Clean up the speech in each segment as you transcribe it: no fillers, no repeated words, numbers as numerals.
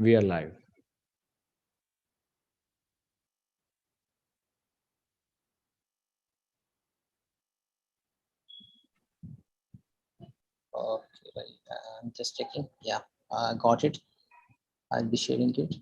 We are live. Okay, I'm just checking. Yeah, got it. I'll be sharing it.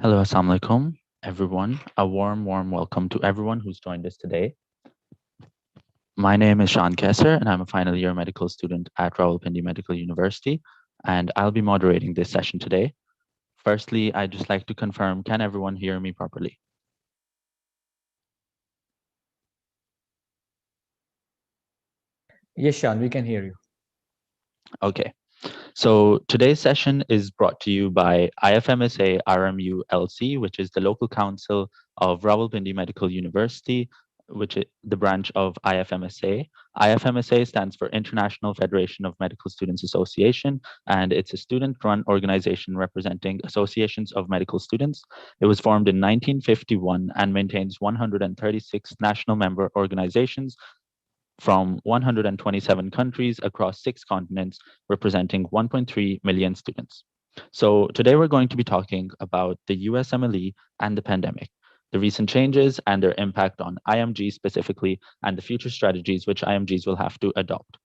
Hello, Assalamu alaikum, everyone. A warm welcome to everyone who's joined us today. My name is Shan Kesser, and I'm a final year medical student at Rawalpindi Medical University, and I'll be moderating this session today. Firstly, I'd just like to confirm, can everyone hear me properly? Yes, Sean, we can hear you. Okay. So today's session is brought to you by IFMSA RMU LC, which is the local council of Rawalpindi Medical University, which is the branch of IFMSA. IFMSA stands for International Federation of Medical Students Association, and it's a student-run organization representing associations of medical students. It was formed in 1951 and maintains 136 national member organizations from 127 countries across 6 continents, representing 1.3 million students. So today we're going to be talking about the USMLE and the pandemic, the recent changes and their impact on IMG specifically, and the future strategies which IMGs will have to adopt.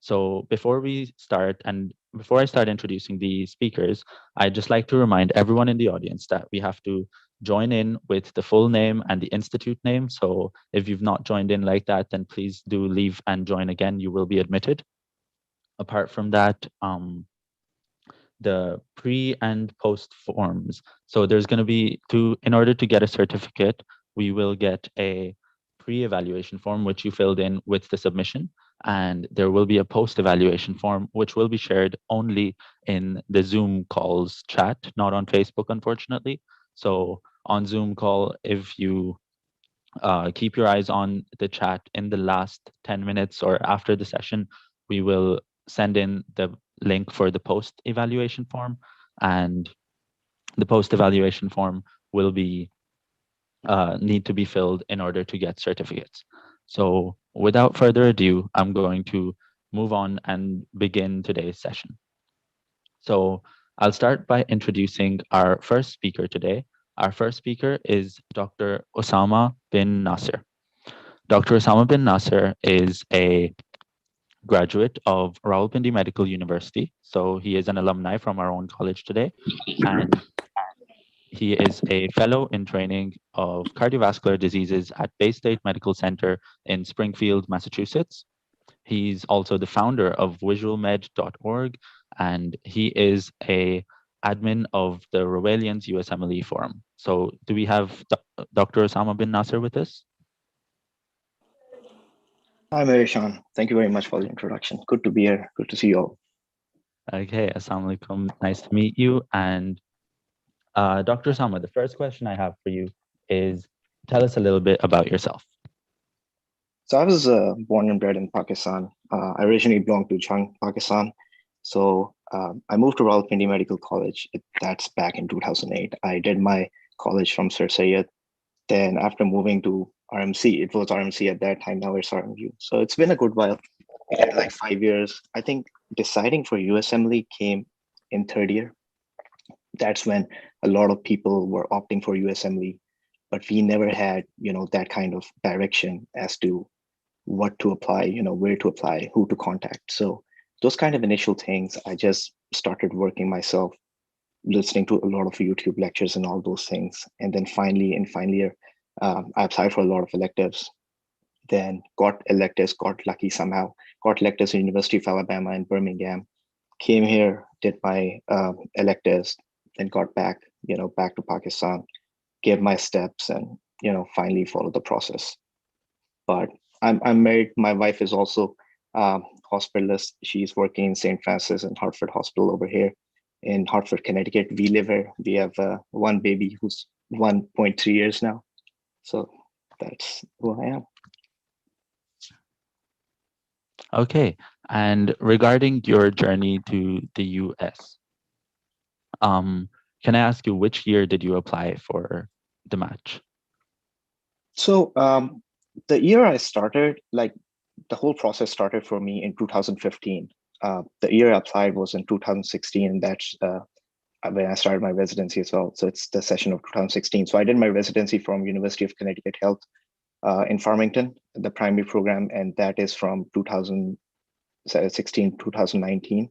So before we start, and before I start introducing the speakers, I'd just like to remind everyone in the audience that we have to join in with the full name and the institute name. So if you've not joined in like that, then please do leave and join again. You will be admitted. Apart from that, the pre and post forms. So there's going to be in order to get a certificate, we will get a pre-evaluation form, which you filled in with the submission. And there will be a post-evaluation form, which will be shared only in the Zoom calls chat, not on Facebook, unfortunately. So on Zoom call, if you keep your eyes on the chat in the last 10 minutes or after the session, we will send in the link for the post evaluation form, and the post evaluation form will be need to be filled in order to get certificates. So without further ado, I'm going to move on and begin today's session. So I'll start by introducing our first speaker today. Our first speaker is Dr. Osama bin Nasser. Dr. Osama bin Nasser is a graduate of Rawalpindi Medical University. So he is an alumni from our own college today. And he is a fellow in training of cardiovascular diseases at Bay State Medical Center in Springfield, Massachusetts. He's also the founder of visualmed.org, and he is a admin of the Rawalians USMLE Forum. So do we have Dr. Osama bin Nasser with us? Hi, Marishan. Thank you very much for the introduction. Good to be here. Good to see you all. Okay, assalamu alaikum. Nice to meet you. And Dr. Osama, the first question I have for you is, tell us a little bit about yourself. So I was born and bred in Pakistan. I originally belonged to Jhang, Pakistan. So I moved to Rawalpindi Medical College. That's back in 2008. I did my college from Sir Syed. Then after moving to RMC, it was RMC at that time, now it's RMU. So it's been a good while. We had like 5 years. I think deciding for USMLE came in third year. That's when a lot of people were opting for USMLE, but we never had, that kind of direction as to what to apply, where to apply, who to contact. So those kind of initial things, I just started working myself, listening to a lot of YouTube lectures and all those things. And then finally, in final year, I applied for a lot of electives, then got electives, got lucky somehow, got electives at University of Alabama in Birmingham, came here, did my electives, then got back to Pakistan, give my steps and, finally follow the process. But I'm married. My wife is also hospitalist. She's working in St. Francis and Hartford Hospital over here in Hartford, Connecticut. We live here. We have one baby who's 1.3 years now. So that's who I am. Okay. And regarding your journey to the US, can I ask you which year did you apply for the match? So the year I started, like the whole process started for me in 2015. The year I applied was in 2016, and that's when I started my residency as well. So it's the session of 2016. So I did my residency from University of Connecticut Health in Farmington, the primary program, and that is from 2016 2019.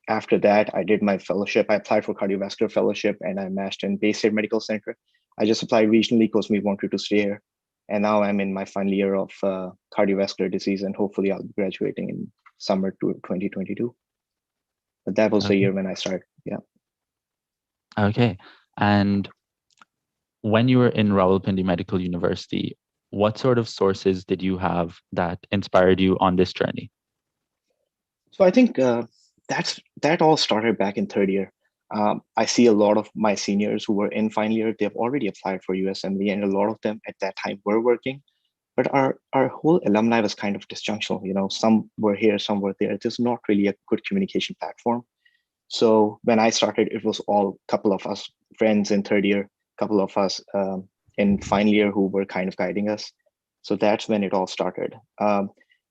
After that, I did my fellowship. I applied for cardiovascular fellowship, and I matched in Bay State Medical Center. I just applied regionally because we wanted to stay here. And now I'm in my final year of cardiovascular disease, and hopefully I'll be graduating in summer 2022. But that was the year when I started. Yeah. Okay. And when you were in Rawalpindi Medical University, what sort of sources did you have that inspired you on this journey? So I think that all started back in third year. I see a lot of my seniors who were in final year, they've already applied for USMLE, and a lot of them at that time were working. But our whole alumni was kind of disjunctional. Some were here, some were there. There's not really a good communication platform. So when I started, it was all couple of us friends in third year, couple of us in final year who were kind of guiding us. So that's when it all started.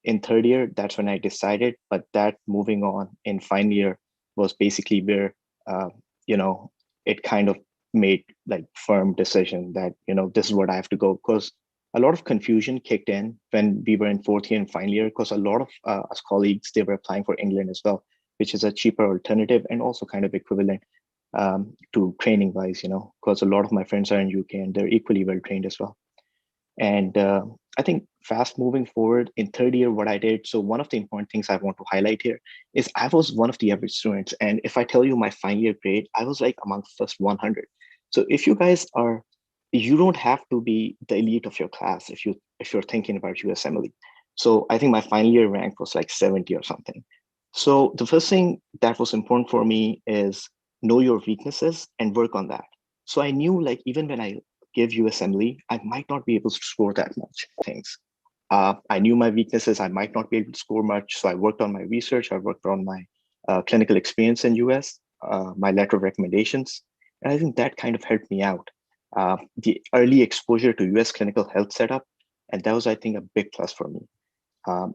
In third year, that's when I decided, but that moving on in final year was basically where, it kind of made like firm decision that, this is what I have to go, because a lot of confusion kicked in when we were in fourth year and final year, because a lot of us colleagues, they were applying for England as well, which is a cheaper alternative and also kind of equivalent to training wise, because a lot of my friends are in UK and they're equally well trained as well. And I think fast moving forward in third year, what I did, so one of the important things I want to highlight here is I was one of the average students. And if I tell you my final year grade, I was like among first 100. So if you guys are, you don't have to be the elite of your class if you're thinking about USMLE. So I think my final year rank was like 70 or something. So the first thing that was important for me is know your weaknesses and work on that. So I knew like even when I give USMLE, I might not be able to score that much things. I knew my weaknesses, I might not be able to score much. So I worked on my research, I worked on my clinical experience in US, my letter of recommendations. And I think that kind of helped me out. The early exposure to US clinical health setup, and that was, I think, a big plus for me.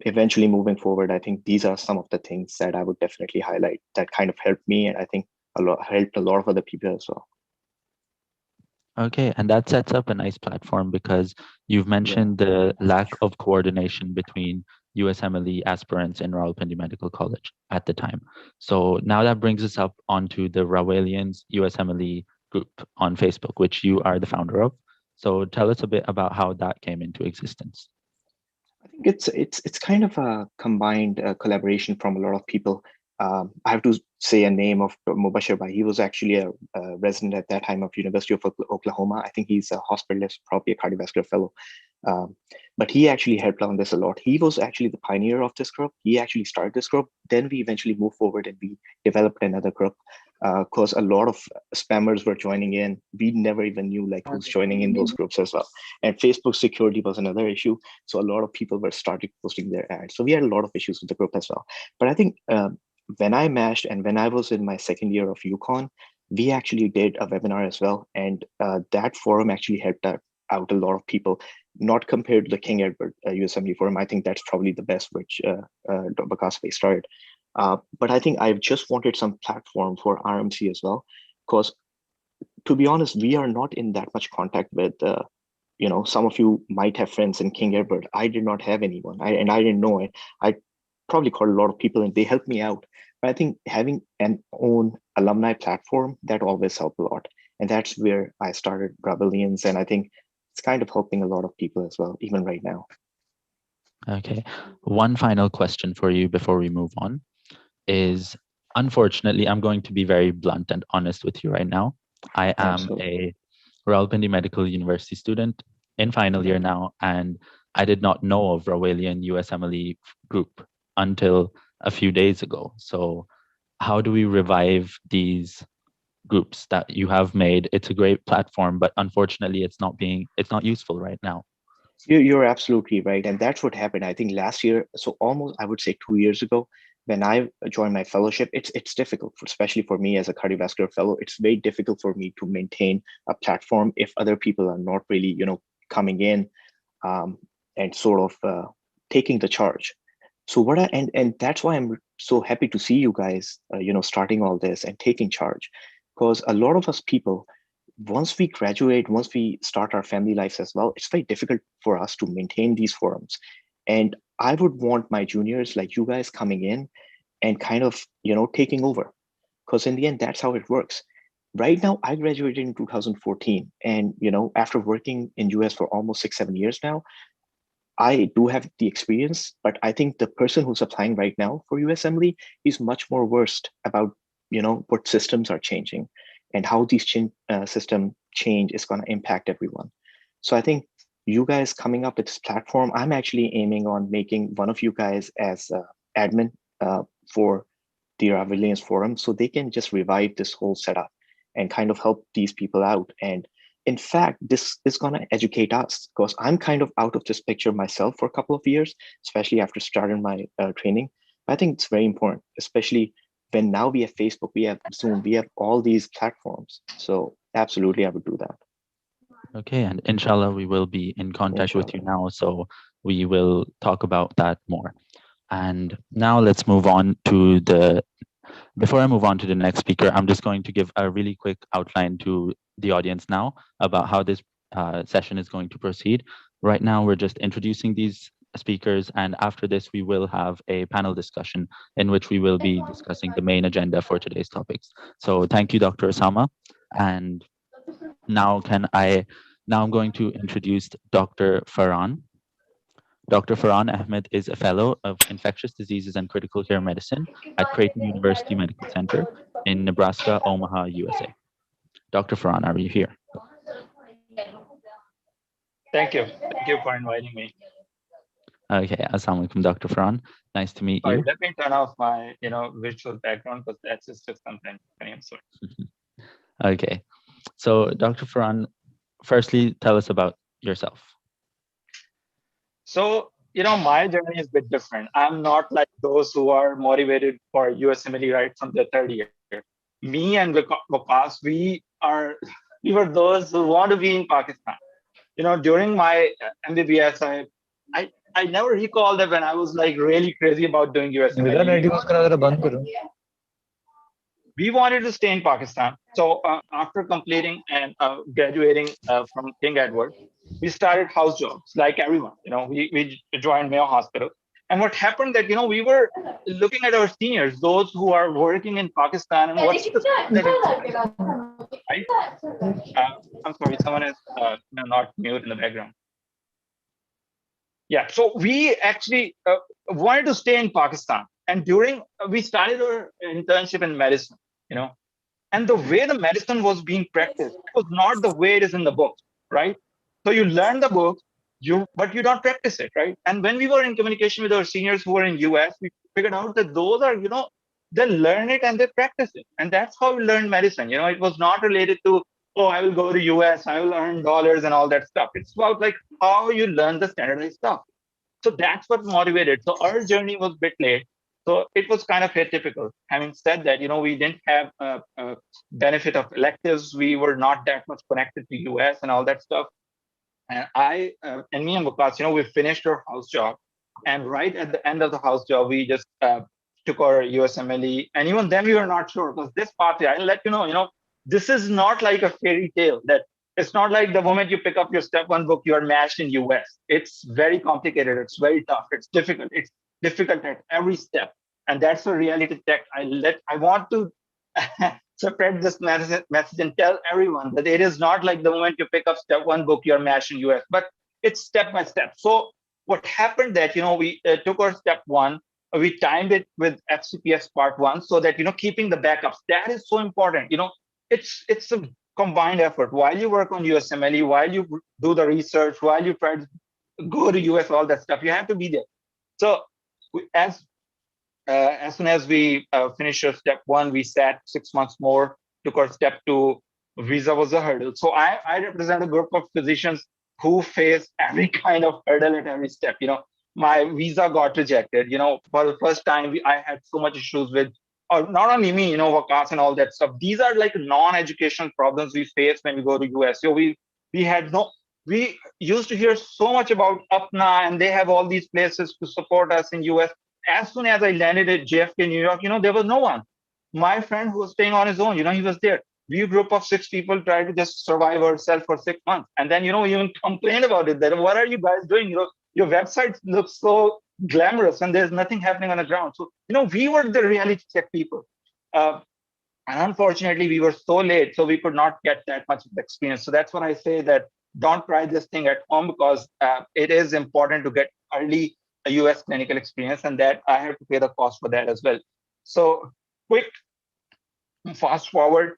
Eventually moving forward, I think these are some of the things that I would definitely highlight that kind of helped me, and I think helped a lot of other people as well. Okay, and that sets up a nice platform because you've mentioned the lack of coordination between USMLE aspirants in Rawalpindi Medical College at the time. So now that brings us up onto the Rawalians USMLE group on Facebook, which you are the founder of. So tell us a bit about how that came into existence. I think it's kind of a combined collaboration from a lot of people. I have to say a name of Mubashir Bhai. He was actually a resident at that time of University of Oklahoma. I think he's a hospitalist, probably a cardiovascular fellow. But he actually helped on this a lot. He was actually the pioneer of this group. He actually started this group. Then we eventually moved forward and we developed another group because a lot of spammers were joining in. We never even knew like who's joining in those groups as well. And Facebook security was another issue. So a lot of people were started posting their ads. So we had a lot of issues with the group as well. But I think when I matched and when I was in my second year of UConn, we actually did a webinar as well. And that forum actually helped out a lot of people, not compared to the King Edward USMLE forum. I think that's probably the best which Vagas started. But I think I've just wanted some platform for RMC as well, because to be honest, we are not in that much contact with, some of you might have friends in King Edward. I did not have anyone, and I didn't know it. I probably called a lot of people and they helped me out. But I think having an own alumni platform, that always helped a lot. And that's where I started Rebellions. And I think it's kind of helping a lot of people as well, even right now. Okay. One final question for you before we move on is, unfortunately, I'm going to be very blunt and honest with you right now. I am a Rawalpindi Medical University student in final year now, and I did not know of Rawalian USMLE group until a few days ago. So how do we revive these groups that you have made? It's a great platform, but unfortunately it's not useful right now. You're absolutely right. And that's what happened, I think, last year. So almost, I would say 2 years ago, when I joined my fellowship, it's difficult, especially for me as a cardiovascular fellow. It's very difficult for me to maintain a platform if other people are not really, coming in um, and sort of taking the charge. So and that's why I'm so happy to see you guys, starting all this and taking charge, because a lot of us people, once we graduate, once we start our family lives as well, it's very difficult for us to maintain these forums. And I would want my juniors like you guys coming in and kind of, taking over, because in the end, that's how it works. Right now, I graduated in 2014, and after working in US for almost 6-7 years now, I do have the experience, but I think the person who's applying right now for USMLE is much more versed about, what systems are changing and how these system change is going to impact everyone. So I think you guys coming up with this platform, I'm actually aiming on making one of you guys as admin for the Ravilians Forum, so they can just revive this whole setup and kind of help these people out. And in fact, this is going to educate us, because I'm kind of out of this picture myself for a couple of years, especially after starting my training. I think it's very important, especially when now we have Facebook, we have Zoom, we have all these platforms. So absolutely, I would do that. Okay, and inshallah, we will be in contact with you Inshallah. now, so we will talk about that more. And now let's move on to before I move on to the next speaker, I'm just going to give a really quick outline to the audience now about how this session is going to proceed. Right now, we're just introducing these speakers, and after this, we will have a panel discussion in which we will be discussing the main agenda for today's topics. So thank you, Dr. Osama. And now I'm going to introduce Dr. Faran. Dr. Faran Ahmed is a fellow of infectious diseases and critical care medicine at Creighton University Medical Center in Nebraska, Omaha, USA. Dr. Faran, are you here? Thank you. Thank you for inviting me. Okay, assalamu alaikum, Dr. Faran. Nice to meet you. Let me turn off my, virtual background, because that's just something. Okay, so Dr. Faran, firstly, tell us about yourself. So, my journey is a bit different. I'm not like those who are motivated for USMLE right from the third year. Me and Vagas, we were those who want to be in Pakistan. During my MBBS, I never recall that when I was like really crazy about doing USMLE. We wanted to stay in Pakistan. So after completing and graduating from King Edward, we started house jobs like everyone. We joined Mayo Hospital. And what happened that, we were looking at our seniors, those who are working in Pakistan, and what's the right? I'm sorry, someone is not mute in the background. Yeah, so we actually wanted to stay in Pakistan. And we started our internship in medicine, and the way the medicine was being practiced was not the way it is in the books, right? So you learn the book, but you don't practice it, right? And when we were in communication with our seniors who were in US, we figured out that those are, they learn it and they practice it. And that's how we learned medicine. It was not related to, oh, I will go to US, I will earn dollars and all that stuff. It's about like how you learn the standardized stuff. So that's what motivated. So our journey was a bit late. So it was kind of atypical. Having said that, we didn't have a benefit of electives. We were not that much connected to US and all that stuff. And me and Vagas, we finished our house job. And right at the end of the house job, we just took our USMLE. And even then we were not sure, because this pathway, I'll let you know, this is not like a fairy tale that it's not like the moment you pick up your step one book, you are matched in US. It's very complicated. It's very tough. It's difficult. It's difficult at every step. And that's a reality check. I want to spread this message and tell everyone that it is not like the moment you pick up step one book, you're matched in US, but it's step by step. So what happened that, we took our step one, we timed it with FCPS part one, so that, keeping the backups, that is so important. It's a combined effort. While you work on USMLE, while you do the research, while you try to go to US, all that stuff, you have to be there. So as soon as we finished our step one, we sat 6 months more, took our step two. Visa was a hurdle. So I represent a group of physicians who face every kind of hurdle at every step. My visa got rejected. For the first time, I had so much issues with, or not only me, Vagas and all that stuff. These are like non-educational problems we face when we go to US. So we had no, we used to hear so much about UPNA, and they have all these places to support us in US. As soon as I landed at JFK, New York, there was no one. My friend who was staying on his own, he was there. We, a group of 6 people, tried to just survive ourselves for 6 months. And then, even complained about it. That, what are you guys doing? Your website looks so glamorous and there's nothing happening on the ground. So, we were the reality check people. And unfortunately, we were so late, so we could not get that much of experience. So that's what I say, that don't try this thing at home, because it is important to get early a US clinical experience, and that I have to pay the cost for that as well. So quick fast forward,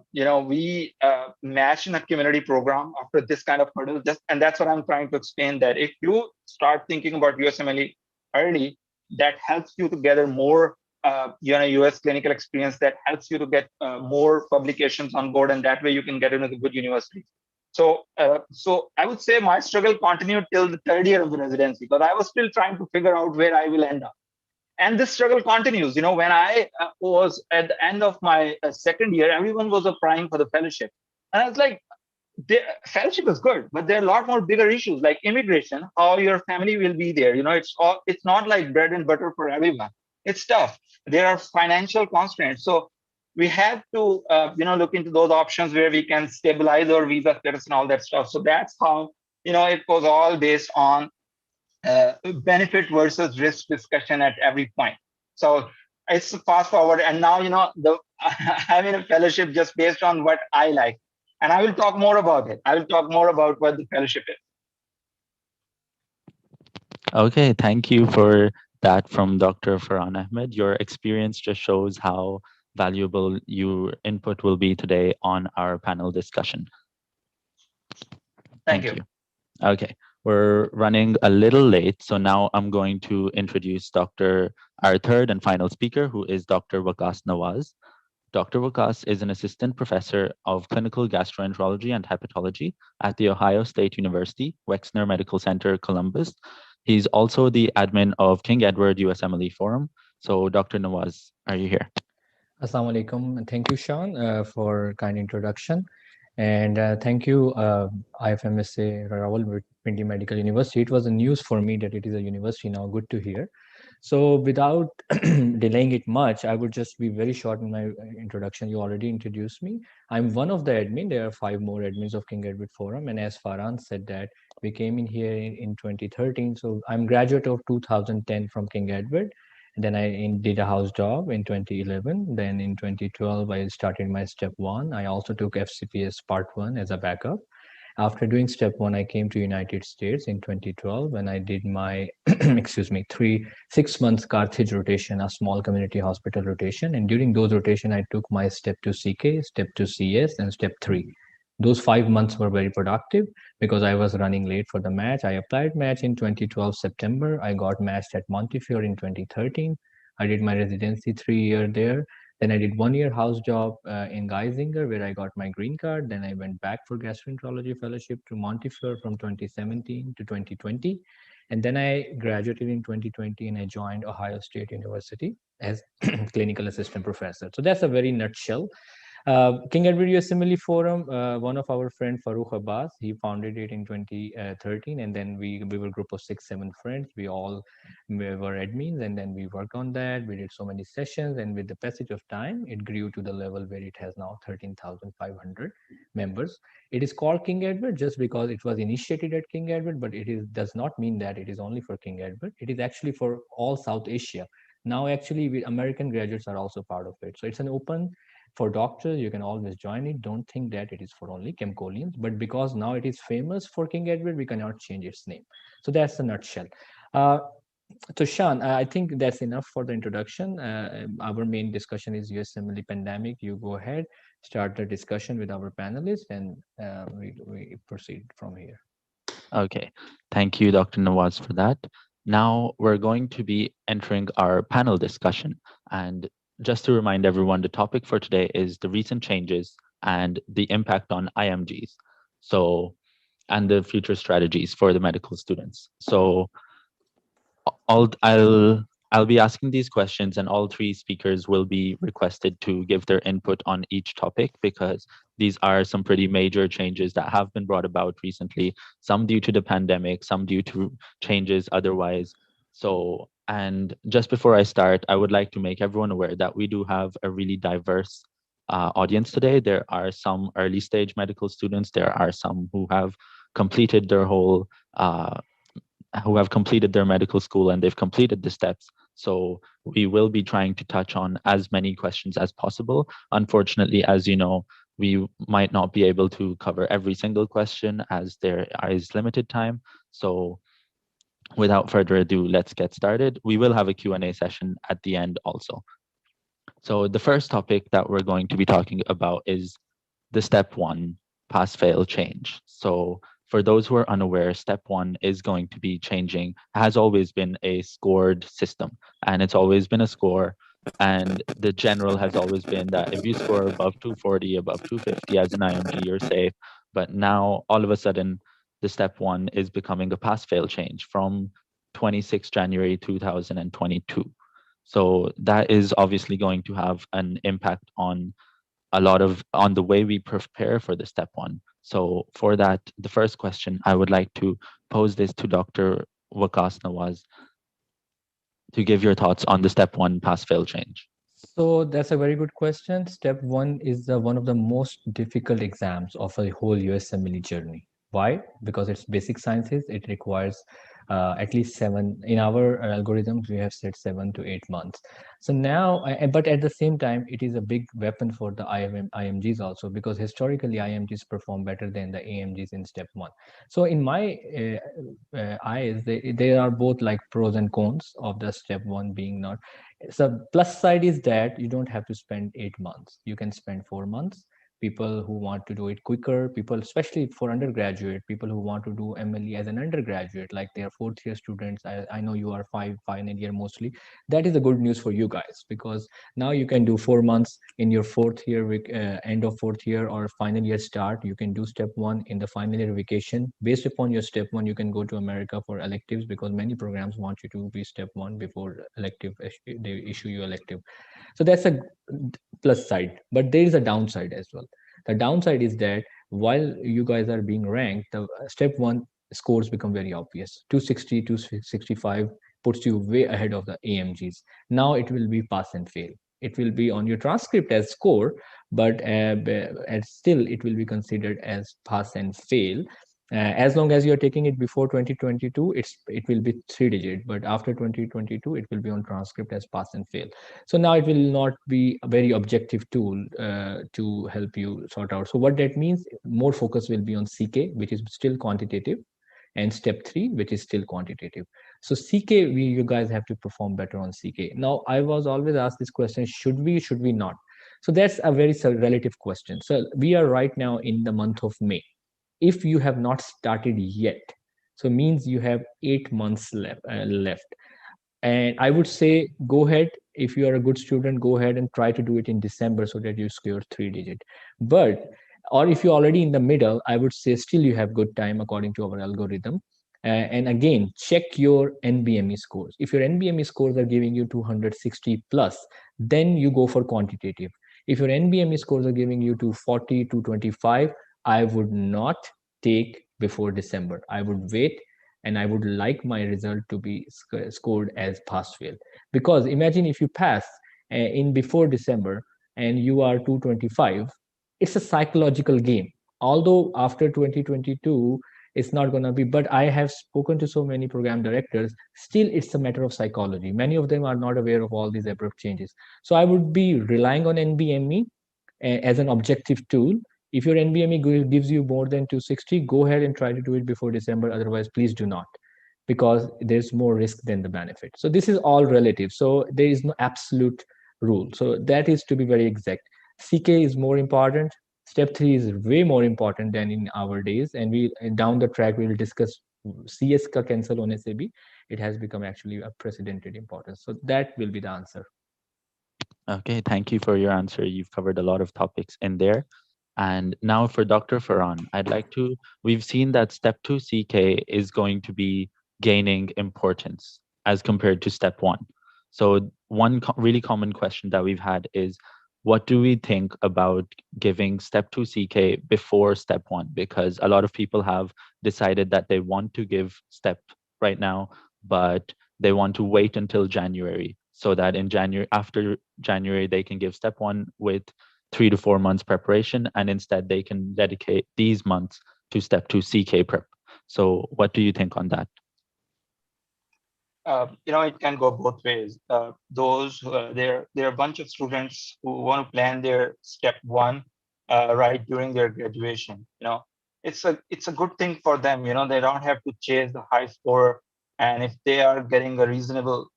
we match in a community program after this kind of hurdle. And that's what I'm trying to explain, that if you start thinking about USMLE early, that helps you to gather more US clinical experience, that helps you to get more publications on board, and that way you can get into the good university. So I would say my struggle continued till the third year of the residency, because I was still trying to figure out where I will end up. And this struggle continues. When I was at the end of my second year, everyone was applying for the fellowship. And I was like, the fellowship is good, but there are a lot more bigger issues like immigration, how your family will be there. It's not like bread and butter for everyone. It's tough. There are financial constraints. So we have to, look into those options where we can stabilize our visa status and all that stuff. So that's how, it was all based on benefit versus risk discussion at every point. So it's fast forward, and now I'm in a fellowship just based on what I like, and I will talk more about it. I will talk more about what the fellowship is. Okay, thank you for that from Dr. Faran Ahmed. Your experience just shows how valuable your input will be today on our panel discussion. Thank you. Okay, we're running a little late, so now I'm going to introduce our third and final speaker, who is Dr. Vagas Naders. Dr. Vagas is an assistant professor of clinical gastroenterology and hepatology at The Ohio State University, Wexner Medical Center, Columbus. He's also the admin of King Edward USMLE Forum. So Dr. Naders, are you here? Assalamu alaikum, and thank you, Sean, for kind introduction. And thank you, IFMSA Rawalpindi Medical University. It was a news for me that it is a university now. Good to hear. So without delaying it much, I would just be very short in my introduction. You already introduced me. I'm one of the admin. There are 5 more admins of King Edward Forum. And as Faran said that we came in here in 2013. So I'm graduate of 2010 from King Edward. And then I did a house job in 2011. Then in 2012, I started my step 1. I also took FCPS part 1 as a backup. After doing step 1, I came to United States in 2012 and I did my, 6 months Carthage rotation, a small community hospital rotation. And during those rotation, I took my step 2 CK, step 2 CS, and step 3. Those 5 months were very productive because I was running late for the match. I applied match in 2012 September. I got matched at Montefiore in 2013. I did my residency 3 years there. Then I did 1 year house job in Geisinger where I got my green card. Then I went back for gastroenterology fellowship to Montefiore from 2017 to 2020. And then I graduated in 2020 and I joined Ohio State University as clinical assistant professor. So that's a very nutshell. King Edward USMLE Forum, one of our friend Farooq Abbas, he founded it in 2013, and then we were a group of 6-7 friends. We all were admins, and then we worked on that. We did so many sessions, and with the passage of time, it grew to the level where it has now 13,500 members. It is called King Edward just because it was initiated at King Edward, but does not mean that it is only for King Edward. It is actually for all South Asia. Now, actually, American graduates are also part of it. So it's an open for doctors. You can always join it. Don't think that it is for only Chemcolians, but because now it is famous for King Edward, we cannot change its name. So that's the nutshell. So Sean, I think that's enough for the introduction. Our main discussion is USMLE pandemic. You go ahead, start the discussion with our panelists, and we proceed from here. Okay, thank you, Dr. Nawaz, for that. Now we're going to be entering our panel discussion. And just to remind everyone, the topic for today is the recent changes and the impact on IMGs. So, and the future strategies for the medical students. So I'll I'll I'll be asking these questions, and all three speakers will be requested to give their input on each topic because these are some pretty major changes that have been brought about recently, some due to the pandemic, some due to changes otherwise. So, and just before I start, I would like to make everyone aware that we do have a really diverse audience today. There are some early stage medical students, there are some who have completed their whole who have completed their medical school and they've completed the steps. So we will be trying to touch on as many questions as possible. Unfortunately, as you know, we might not be able to cover every single question as there is limited time. So without further ado, let's get started. We will have a Q&A session at the end also. So the first topic that we're going to be talking about is the step one, pass fail change. So for those who are unaware, step one is going to be changing, has always been a scored system, and it's always been a score. And the general has always been that if you score above 240, above 250 as an IMG, you're safe. But now all of a sudden, the step one is becoming a pass fail change from 26 January 2022. So that is obviously going to have an impact on a lot of on the way we prepare for the step one. So for that, the first question, I would like to pose this to Dr. Vagas Nawaz to give your thoughts on the step one pass fail change. So that's a very good question. Step one is one of the most difficult exams of a whole USMLE journey. Why? Because it's basic sciences. It requires at least 7. In our algorithms, we have said 7 to 8 months. So now, but at the same time, it is a big weapon for the IMGs also, because historically IMGs perform better than the AMGs in step one. So in my eyes, they are both like pros and cons of the step one being not. So plus side is that you don't have to spend 8 months. You can spend 4 months. People who want to do it quicker, people, especially for undergraduate, people who want to do MLE as an undergraduate, like they are fourth year students. I know you are final year mostly. That is a good news for you guys, because now you can do 4 months in your fourth year, end of fourth year or final year start. You can do step one in the final year vacation. Based upon your step one, you can go to America for electives, because many programs want you to be step one before elective, they issue you elective. So that's a plus side, but there is a downside as well. The downside is that while you guys are being ranked, the step one scores become very obvious. 260, 265 puts you way ahead of the AMGs. Now it will be pass and fail. It will be on your transcript as score, but still it will be considered as pass and fail. As long as you're taking it before 2022, it will be 3 digit, but after 2022, it will be on transcript as pass and fail. So now it will not be a very objective tool to help you sort out. So what that means, more focus will be on CK, which is still quantitative, and step 3, which is still quantitative. So CK, you guys have to perform better on CK. Now, I was always asked this question, should we not? So that's a very relative question. So we are right now in the month of May. If you have not started yet, so means you have 8 months left. And I would say, go ahead. If you are a good student, go ahead and try to do it in December so that you score 3 digit. But, or if you're already in the middle, I would say still you have good time according to our algorithm. And again, check your NBME scores. If your NBME scores are giving you 260 plus, then you go for quantitative. If your NBME scores are giving you 240, 225, I would not take before December. I would wait, and I would like my result to be scored as pass fail. Because imagine if you pass in before December and you are 225, it's a psychological game. Although after 2022, it's not going to be, but I have spoken to so many program directors, still it's a matter of psychology. Many of them are not aware of all these abrupt changes. So I would be relying on NBME as an objective tool. If your NBME gives you more than 260, go ahead and try to do it before December. Otherwise, please do not. because there's more risk than the benefit. So this is all relative. So there is no absolute rule. So that is to be very exact. CK is more important. Step 3 is way more important than in our days. And we down the track, we will discuss CS ka cancel hone se bhi, it has become actually a precedented importance. So that will be the answer. Okay, thank you for your answer. You've covered a lot of topics in there. And now for Dr. Faran, we've seen that step 2 CK is going to be gaining importance as compared to step 1. So one really common question that we've had is, what do we think about giving step 2 CK before step 1? Because a lot of people have decided that they want to give step right now, but they want to wait until January, so that in after January, they can give step 1 with 3 to 4 months preparation, and instead they can dedicate these months to step 2 CK prep. So what do you think on that? It can go both ways. There are a bunch of students who want to plan their step 1 right during their graduation. It's a good thing for them. They don't have to chase the high score, and if they are getting a reasonable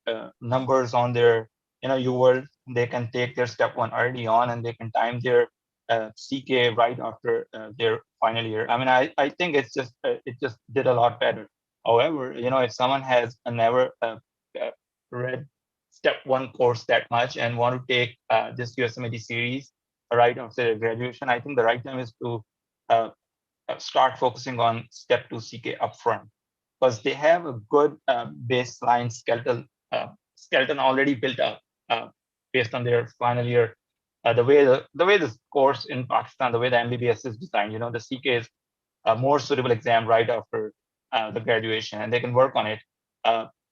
numbers on their UWorld, they can take their step 1 early on, and they can time their CK right after their final year. I mean, I think it just did a lot better. However, if someone has never read step 1 course that much and want to take this USMLE series right after their graduation, I think the right time is to start focusing on step 2 CK upfront, because they have a good baseline skeleton already built up based on their final year. The way this course in Pakistan, the way the MBBS is designed, the CK is a more suitable exam right after the graduation, and they can work on it.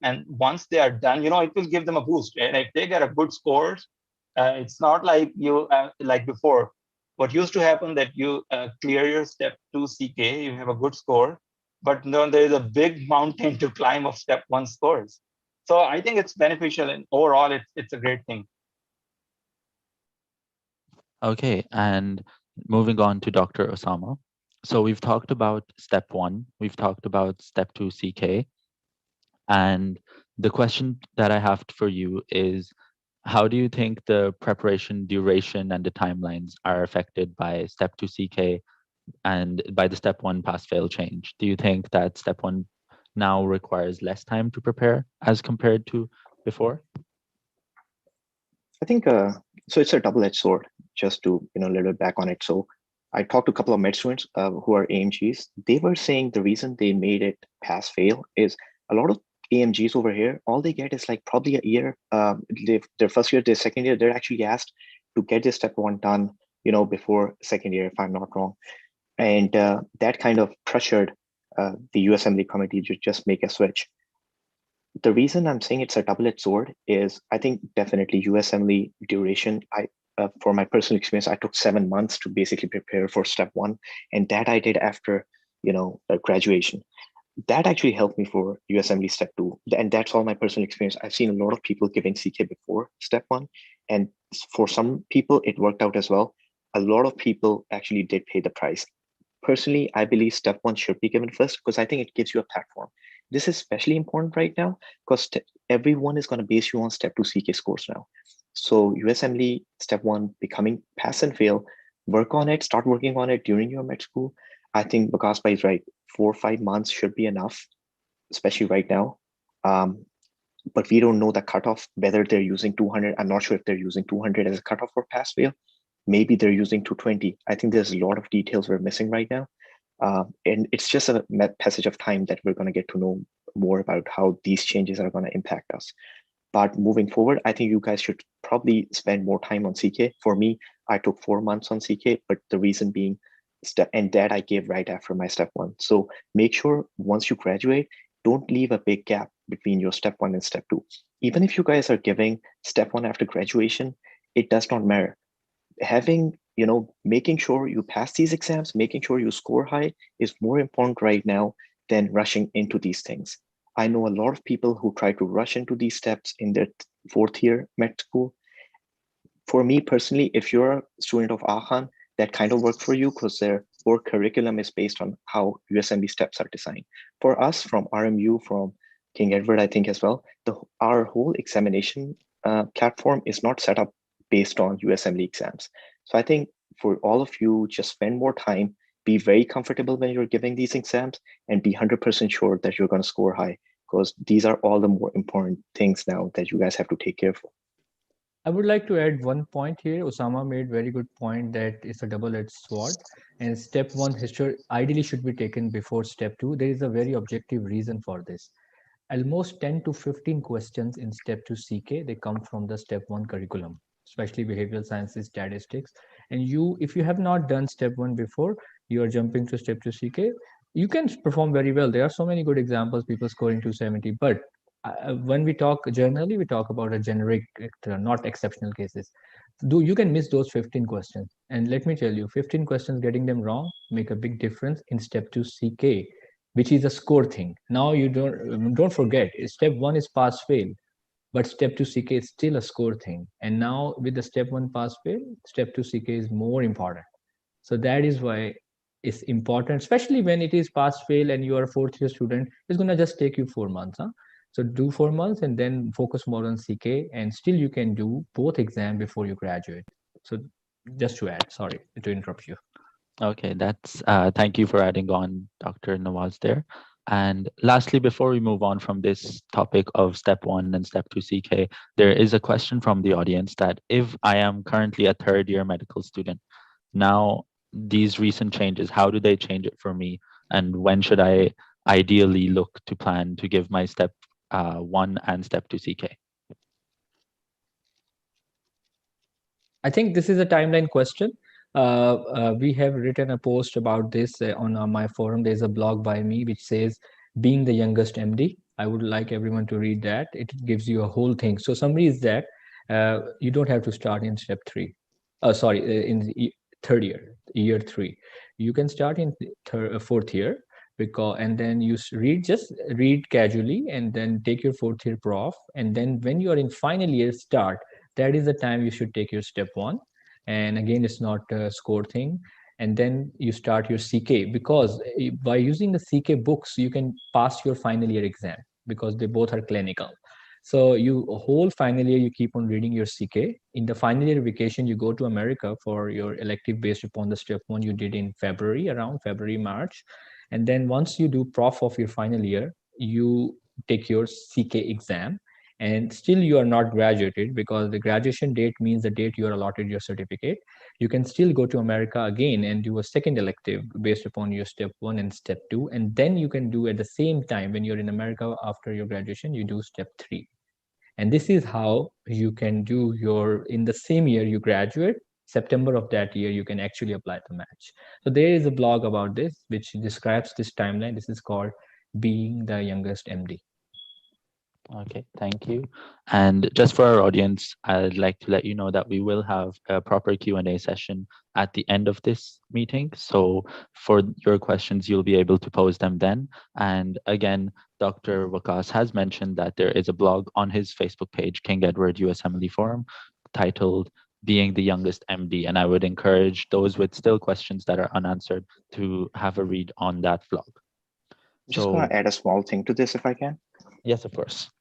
And once they are done, it will give them a boost. And if they get a good scores, it's not like like before. What used to happen that you clear your step 2 CK, you have a good score, but there is a big mountain to climb of step 1 scores. So I think it's beneficial, and overall, it's a great thing. Okay, and moving on to Dr. Osama. So we've talked about step 1, we've talked about step 2 CK, and the question that I have for you is, how do you think the preparation duration and the timelines are affected by step 2 CK and by the step 1 pass-fail change? Do you think that step 1 now requires less time to prepare as compared to before? I think so. It's a double-edged sword. Just to a little bit back on it. So I talked to a couple of med students who are AMGs. They were saying the reason they made it pass-fail is a lot of AMGs over here, all they get is like probably a year. Their first year, their second year, they're actually asked to get this step 1 done, before second year, if I'm not wrong. And that kind of pressured the USMLE committee to just make a switch. The reason I'm saying it's a double-edged sword is I think definitely USMLE duration, for my personal experience, I took 7 months to basically prepare for step 1. And that I did after, graduation. That actually helped me for USMLE step 2. And that's all my personal experience. I've seen a lot of people giving CK before step 1. And for some people, it worked out as well. A lot of people actually did pay the price. Personally, I believe step 1 should be given first because I think it gives you a platform. This is especially important right now because everyone is going to base you on step 2 CK scores now. So USMLE step 1 becoming pass and fail, work on it, start working on it during your med school. I think Vagas is right. 4 or 5 months should be enough, especially right now. But we don't know the cutoff, whether they're using 200. I'm not sure if they're using 200 as a cutoff for pass fail. Maybe they're using 220. I think there's a lot of details we're missing right now. And it's just a passage of time that we're going to get to know more about how these changes are going to impact us. But moving forward, I think you guys should probably spend more time on CK. For me, I took 4 months on CK, but the reason being, and that I gave right after my step 1. So make sure once you graduate, don't leave a big gap between your step 1 and step 2. Even if you guys are giving step 1 after graduation, it does not matter. Having, making sure you pass these exams, making sure you score high is more important right now than rushing into these things. I know a lot of people who try to rush into these steps in their 4th year med school. For me personally, if you're a student of AHAN, that kind of worked for you because their core curriculum is based on how USMLE steps are designed. For us from RMU, from King Edward, I think as well, our whole examination platform is not set up based on USMLE exams. So I think for all of you, just spend more time, be very comfortable when you're giving these exams, and be 100% sure that you're going to score high, because these are all the more important things now that you guys have to take care of. I would like to add one point here. Osama made very good point that it's a double-edged sword, and step one ideally should be taken before step two. There is a very objective reason for this. Almost 10 to 15 questions in step two CK, they come from the step one curriculum, especially behavioral sciences, statistics. And if you have not done step one before, you are jumping to step two CK, you can perform very well. There are so many good examples, people scoring 270, but when we talk generally, we talk about a generic, not exceptional cases. You can miss those 15 questions. And let me tell you, 15 questions, getting them wrong make a big difference in step two CK, which is a score thing. Now you don't forget, step one is pass fail, but step two CK is still a score thing. And now with the step one pass fail, step two CK is more important. So that is why it's important, especially when it is pass fail and you are a fourth year student. It's going to just take you 4 months. So do 4 months and then focus more on CK, and still you can do both exam before you graduate. So just to add, sorry to interrupt you. Okay, that's thank you for adding on, Dr. Nawaz there. And lastly, before we move on from this topic of step one and step two CK, there is a question from the audience that if I am currently a third year medical student, now these recent changes, how do they change it for me? And when should I ideally look to plan to give my step one and step two CK? I think this is a timeline question. We have written a post about this on my forum. There's a blog by me which says being the youngest MD. I would like everyone to read that. It gives you a whole thing. So summary is that you don't have to start in step three. In the third year three. You can start in fourth year, and then you just read casually and then take your fourth year prof. And then when you are in final year start, that is the time you should take your step one. And again, it's not a score thing. And then you start your CK, because by using the CK books, you can pass your final year exam because they both are clinical. So you whole final year, you keep on reading your CK. In the final year vacation, you go to America for your elective based upon the step one you did in February, around February, March. And then once you do prof of your final year, you take your CK exam. And still you are not graduated, because the graduation date means the date you are allotted your certificate. You can still go to America again and do a second elective based upon your step one and step two. And then you can do at the same time, when you're in America after your graduation, you do step three. And this is how you can do in the same year you graduate, September of that year, you can actually apply the match. So there is a blog about this, which describes this timeline. This is called Being the Youngest MD. Okay, thank you. And just for our audience, I'd like to let you know that we will have a proper Q&A session at the end of this meeting. So for your questions, you'll be able to pose them then. And again, Dr. Vagas has mentioned that there is a blog on his Facebook page, King Edward USMLE Forum, titled Being the Youngest MD. And I would encourage those with still questions that are unanswered to have a read on that blog. I'm just going to add a small thing to this if I can. Yes, of course.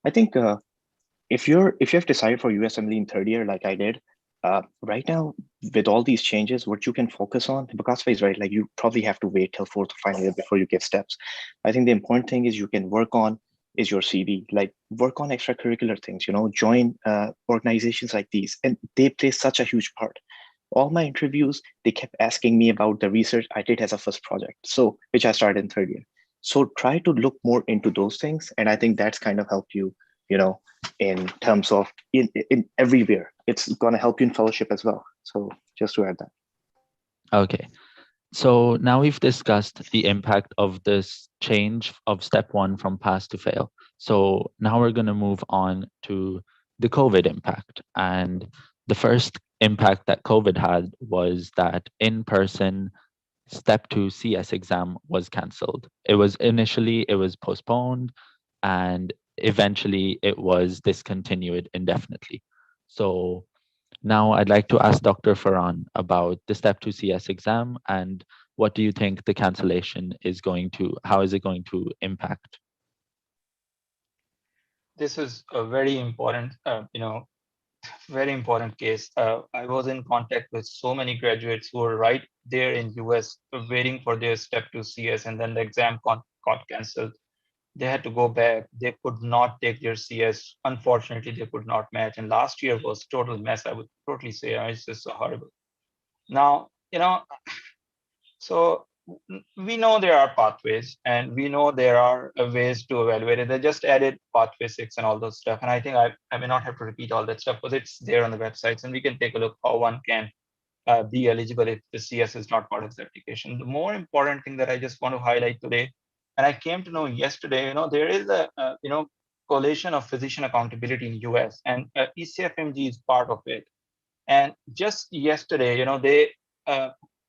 I think if you have decided for USMLE in third year, like I did, right now with all these changes, what you can focus on, because is right, like you probably have to wait till fourth or final year before you give steps. I think the important thing is you can work on is your CV, like work on extracurricular things, join organizations like these, and they play such a huge part. All my interviews, they kept asking me about the research I did as a first project, which I started in third year. So try to look more into those things. And I think that's kind of helped you, in terms of in everywhere. It's going to help you in fellowship as well. So just to add that. Okay. So now we've discussed the impact of this change of step one from pass to fail. So now we're going to move on to the COVID impact. And the first impact that COVID had was that in-person step two CS exam was cancelled. It was postponed, and eventually it was discontinued indefinitely. So now I'd like to ask Dr. Faran about the step two CS exam, and what do you think the cancellation how is it going to impact? this is a very important, very important case. I was in contact with so many graduates who were right there in US waiting for their step to CS, and then the exam got cancelled. They had to go back. They could not take their CS. Unfortunately, they could not match. And last year was total mess. I would totally say it's just so horrible. Now, so we know there are pathways and we know there are ways to evaluate it. They just added pathway 6 and all those stuff. And I think I may not have to repeat all that stuff because it's there on the websites and we can take a look how one can be eligible if the CS is not part of the application. The more important thing that I just want to highlight today, and I came to know yesterday, there is a coalition of physician accountability in US and ECFMG is part of it. And just yesterday,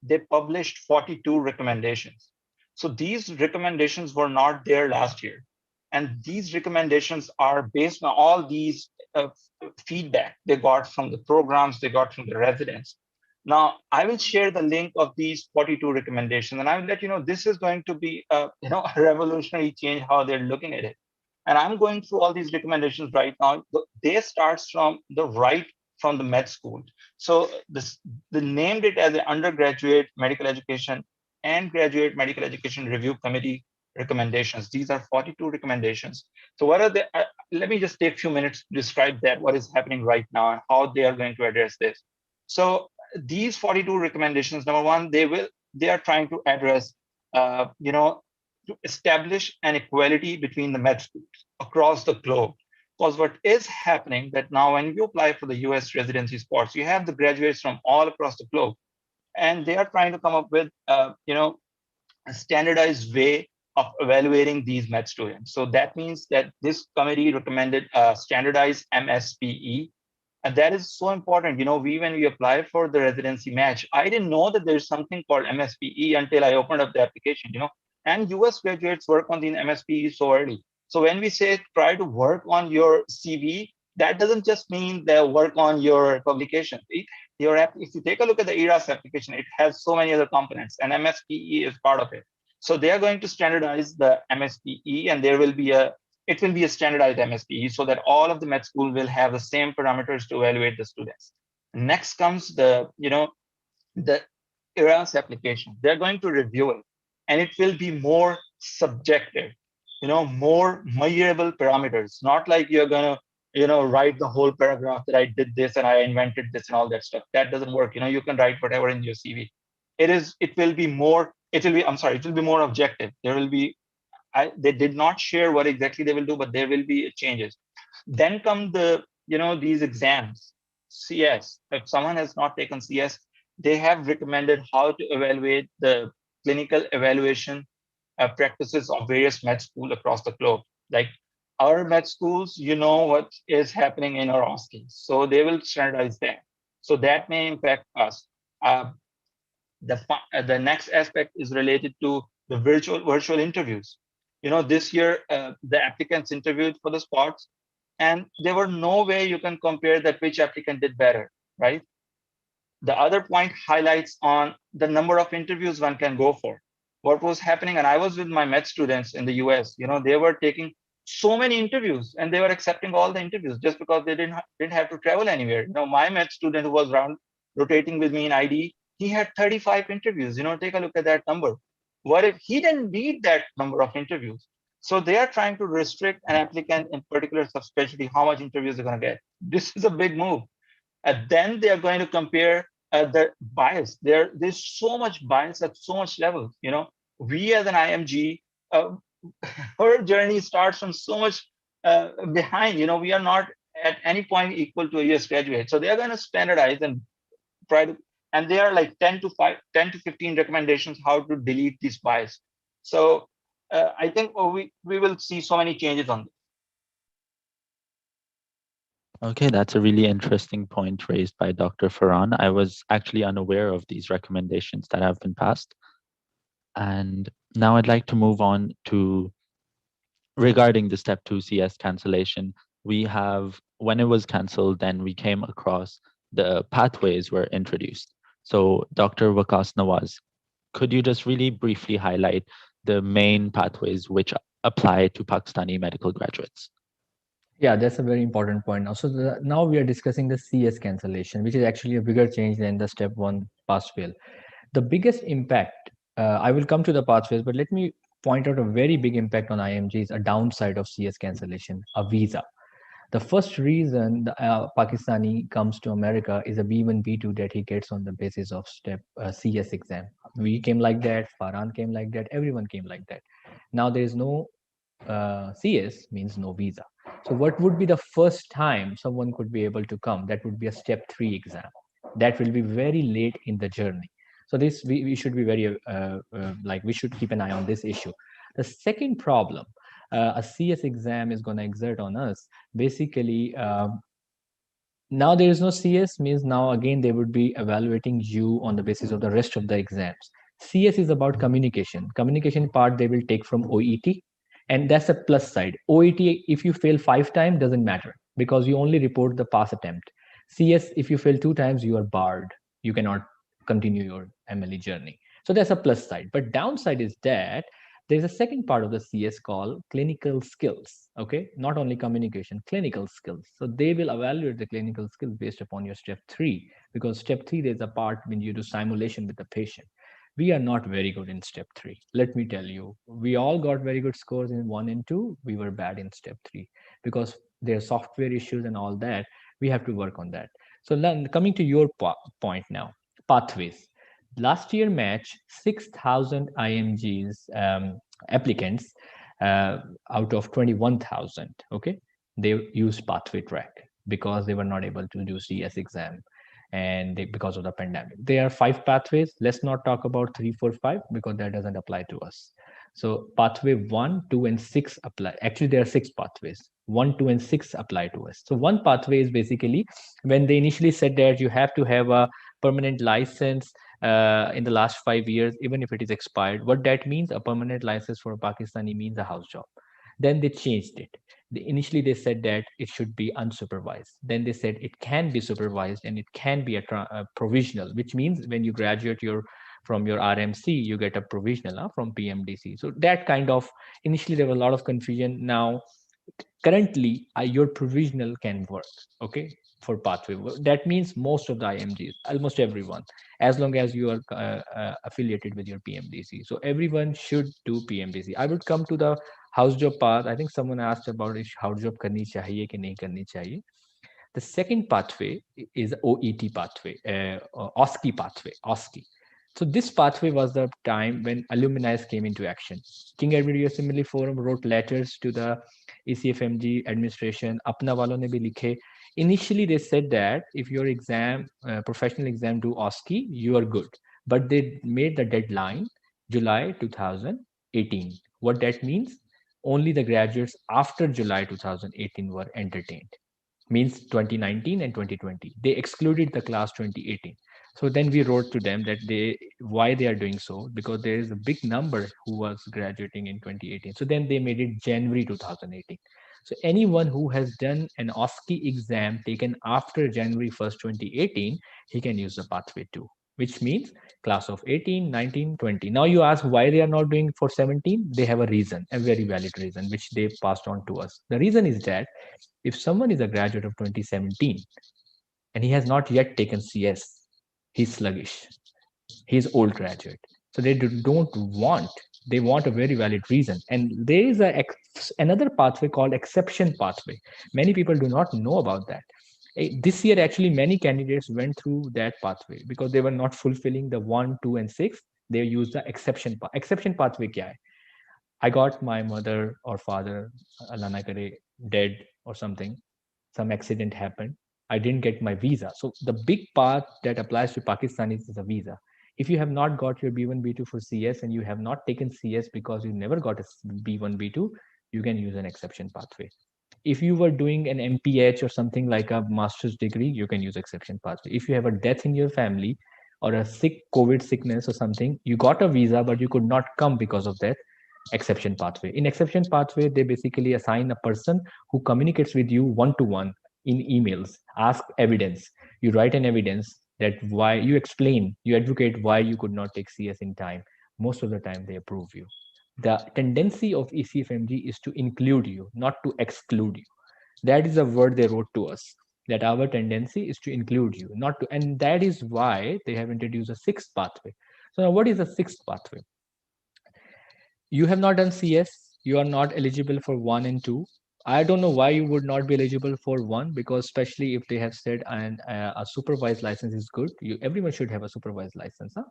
they published 42 recommendations. So these recommendations were not there last year. And these recommendations are based on all these feedback they got from the programs, they got from the residents. Now, I will share the link of these 42 recommendations, and I will let you know this is going to be a revolutionary change how they're looking at it. And I'm going through all these recommendations right now. They starts from the right from the med school. So they named it as an undergraduate medical education and graduate medical education review committee recommendations. These are 42 recommendations. So what are the, let me just take a few minutes to describe that, what is happening right now and how they are going to address this. So these 42 recommendations, number one, they are trying to address, to establish an equality between the med schools across the globe. Because what is happening that now when you apply for the US residency spots, you have the graduates from all across the globe, and they are trying to come up with, a standardized way of evaluating these med students. So that means that this committee recommended a standardized MSPE, and that is so important. When we apply for the residency match, I didn't know that there's something called MSPE until I opened up the application, and US graduates work on the MSPE so early. So when we say try to work on your CV, that doesn't just mean that work on your publication. If you take a look at the ERAS application, it has so many other components, and MSPE is part of it. So they are going to standardize the MSPE, and it will be a standardized MSPE so that all of the med school will have the same parameters to evaluate the students. Next comes the ERAS application. They're going to review it, and it will be more subjective, more measurable parameters, not like you're going to write the whole paragraph that I did this and I invented this and all that stuff. That doesn't work. You can write whatever in your CV. It will be more objective. They did not share what exactly they will do, but there will be changes. Then come these exams. CS. If someone has not taken CS, they have recommended how to evaluate the clinical evaluation practices of various med schools across the globe. Like our med schools, what is happening in our OSCE. So they will standardize that. So that may impact us. The next aspect is related to the virtual interviews. This year, the applicants interviewed for the spots, and there were no way you can compare that which applicant did better, right? The other point highlights on the number of interviews one can go for. What was happening, and I was with my med students in the US, they were taking so many interviews and they were accepting all the interviews just because they didn't have to travel anywhere. My med student who was rotating with me in ID, he had 35 interviews. Take a look at that number. What if he didn't need that number of interviews? So they are trying to restrict an applicant in particular subspecialty, how much interviews they're going to get. This is a big move. And then they are going to compare the bias. There's so much bias at so much levels. We as an IMG, our journey starts from so much behind. We are not at any point equal to a US graduate. So they are going to standardize and try to, and there are like 10 to 15 recommendations how to delete this bias. So I think we will see so many changes on this. Okay, that's a really interesting point raised by Dr. Faran. I was actually unaware of these recommendations that have been passed. And now I'd like to move on to regarding the step 2 CS cancellation. We have, when it was cancelled, then we came across the pathways were introduced. So Dr. Vagas Naders, could you just really briefly highlight the main pathways which apply to Pakistani medical graduates? Yeah, that's a very important point now. So now we are discussing the CS cancellation, which is actually a bigger change than the step one pass fail. The biggest impact, I will come to the pathways, but let me point out a very big impact on IMGs, a downside of CS cancellation, a visa. The first reason the Pakistani comes to America is a B1, B2 that he gets on the basis of step CS exam. We came like that, Faran came like that, everyone came like that. Now there is no CS means no visa. So what would be the first time someone could be able to come? That would be a step 3 exam. That will be very late in the journey. So this we should be very like we should keep an eye on this issue. The second problem a CS exam is going to exert on us basically now there is no CS means now again they would be evaluating you on the basis of the rest of the exams. CS is about communication. Communication part they will take from OET, and that's a plus side. OET if you fail 5 times doesn't matter because you only report the pass attempt. CS if you fail 2 times you are barred. You cannot continue your MLE journey. So that's a plus side. But downside is that there's a second part of the CS called clinical skills. Okay, not only communication, clinical skills. So they will evaluate the clinical skills based upon your step 3, because step 3 there's a part when you do simulation with the patient. We are not very good in step 3. Let me tell you, we all got very good scores in 1 and 2. We were bad in step 3 because there are software issues and all that. We have to work on that. So then coming to your point now, pathways. Last year match 6,000 IMGs applicants out of 21,000. Okay, they used pathway track because they were not able to do CS exam and because of the pandemic. There are 5 pathways. Let's not talk about 3, 4, 5 because that doesn't apply to us. So pathway 1, 2, and 6 apply. Actually, there are 6 pathways. 1, 2, and 6 apply to us. So one pathway is basically when they initially said that you have to have a permanent license in the last 5 years, even if it is expired. What that means, a permanent license for a Pakistani means a house job. Then they changed it. Initially, they said that it should be unsupervised. Then they said it can be supervised and it can be a provisional, which means when you graduate from your RMC, you get a provisional from PMDC. So that kind of, initially there was a lot of confusion. Now currently your provisional can work, okay, for pathway. That means most of the IMGs, almost everyone, as long as you are affiliated with your PMDC. So everyone should do PMDC. I would come to the house job path. I think someone asked about is house job karni chahiye ki nahi karni chahiye. The second pathway is OET pathway, OSCE pathway, OSCE. So this pathway was the time when alumni came into action. King Edward USMLE Forum wrote letters to the ECFMG administration. Apna walon ne bhi likhe. Initially, they said that if your exam, professional exam, do OSCE, you are good. But they made the deadline July 2018. What that means? Only the graduates after July 2018 were entertained, means 2019 and 2020. They excluded the class 2018. So then we wrote to them that why they are doing so, because there is a big number who was graduating in 2018. So then they made it January 2018. So anyone who has done an OSCE exam taken after January 1st, 2018, he can use the pathway 2, which means class of 18, 19, 20. Now you ask why they are not doing for 17. They have a reason, a very valid reason, which they passed on to us. The reason is that if someone is a graduate of 2017 and he has not yet taken CS, he's sluggish. He's old graduate. So don't want, they want a very valid reason. And there is another pathway called exception pathway. Many people do not know about that. This year, actually, many candidates went through that pathway because they were not fulfilling the 1, 2, and 6. They used the exception path. Exception pathway kya hai? I got my mother or father, Allah na kare, dead or something. Some accident happened. I didn't get my visa. So the big part that applies to Pakistanis is a visa. If you have not got your B1, B2 for CS and you have not taken CS because you never got a B1, B2, you can use an exception pathway. If you were doing an MPH or something like a master's degree, you can use exception pathway. If you have a death in your family or a sick COVID sickness or something, you got a visa, but you could not come because of that, exception pathway. In exception pathway, they basically assign a person who communicates with you one-to-one in emails, ask evidence. You write an evidence that why you explain, you advocate why you could not take CS in time. Most of the time, they approve you. The tendency of ECFMG is to include you, not to exclude you. That is a word they wrote to us, that our tendency is to include you, not to, and that is why they have introduced a sixth pathway. So now what is the sixth pathway? You have not done CS, you are not eligible for 1 and 2. I don't know why you would not be eligible for 1, because especially if they have said and a supervised license is good, everyone should have a supervised license. Huh?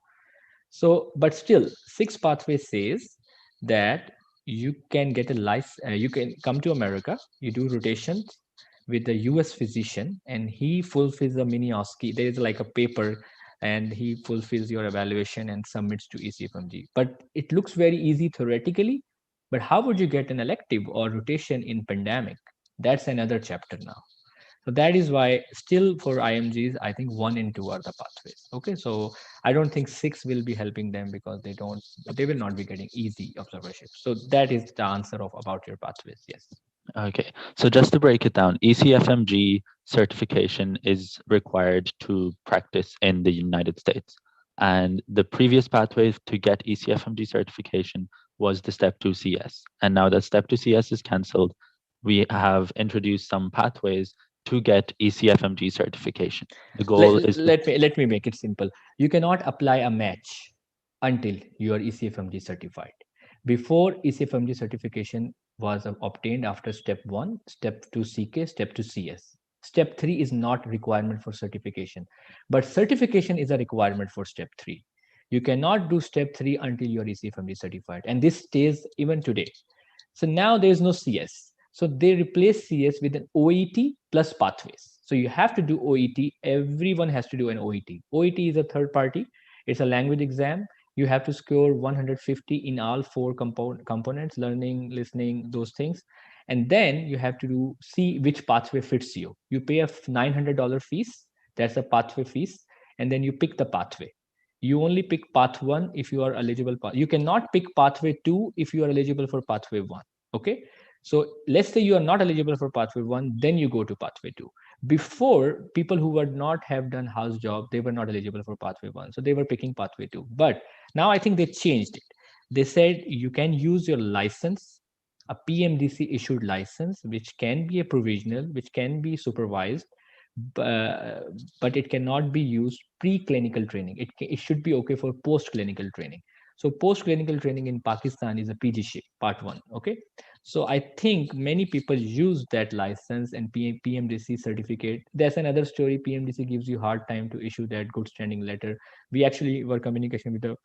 So, but still, sixth pathway says that you can get a license, you can come to America, you do rotations with the US physician, and he fulfills a mini OSCE. There is like a paper, and he fulfills your evaluation and submits to ECFMG. But it looks very easy theoretically, but how would you get an elective or rotation in pandemic? That's another chapter now. So that is why still for IMGs, I think 1 and 2 are the pathways. Okay, so I don't think 6 will be helping them, because they will not be getting easy observership. So that is the answer of about your pathways. Yes. Okay, so just to break it down, ECFMG certification is required to practice in the United States. And the previous pathway to get ECFMG certification was the Step 2 CS. And now that Step 2 CS is cancelled, we have introduced some pathways to get ECFMG certification. The goal is Let me make it simple. You cannot apply a match until you are ECFMG certified. Before, ECFMG certification was obtained after step 1, step 2 CK, step 2 CS. Step 3 is not requirement for certification, but certification is a requirement for step 3. You cannot do step 3 until you are ECFMG certified, and this stays even today. So now there is no CS. So they replace CS with an OET plus pathways. So you have to do OET. Everyone has to do an OET. OET is a third party. It's a language exam. You have to score 150 in all 4 components: learning, listening, those things. And then you have to see which pathway fits you. You pay a $900 fees. That's a pathway fees. And then you pick the pathway. You only pick path 1 if you are eligible. You cannot pick pathway 2 if you are eligible for pathway 1. Okay, so let's say you are not eligible for pathway 1, then you go to pathway 2. Before, people who would not have done house job, they were not eligible for pathway 1, so they were picking pathway 2. But now I think they changed it. They said you can use your license, a PMDC issued license, which can be a provisional, which can be supervised, but it cannot be used pre-clinical training. It should be okay for post-clinical training. So post-clinical training in Pakistan is a PGC part 1. Okay, so I think many people use that license and PMDC certificate. That's another story. PMDC gives you hard time to issue that good standing letter. We actually were communication with the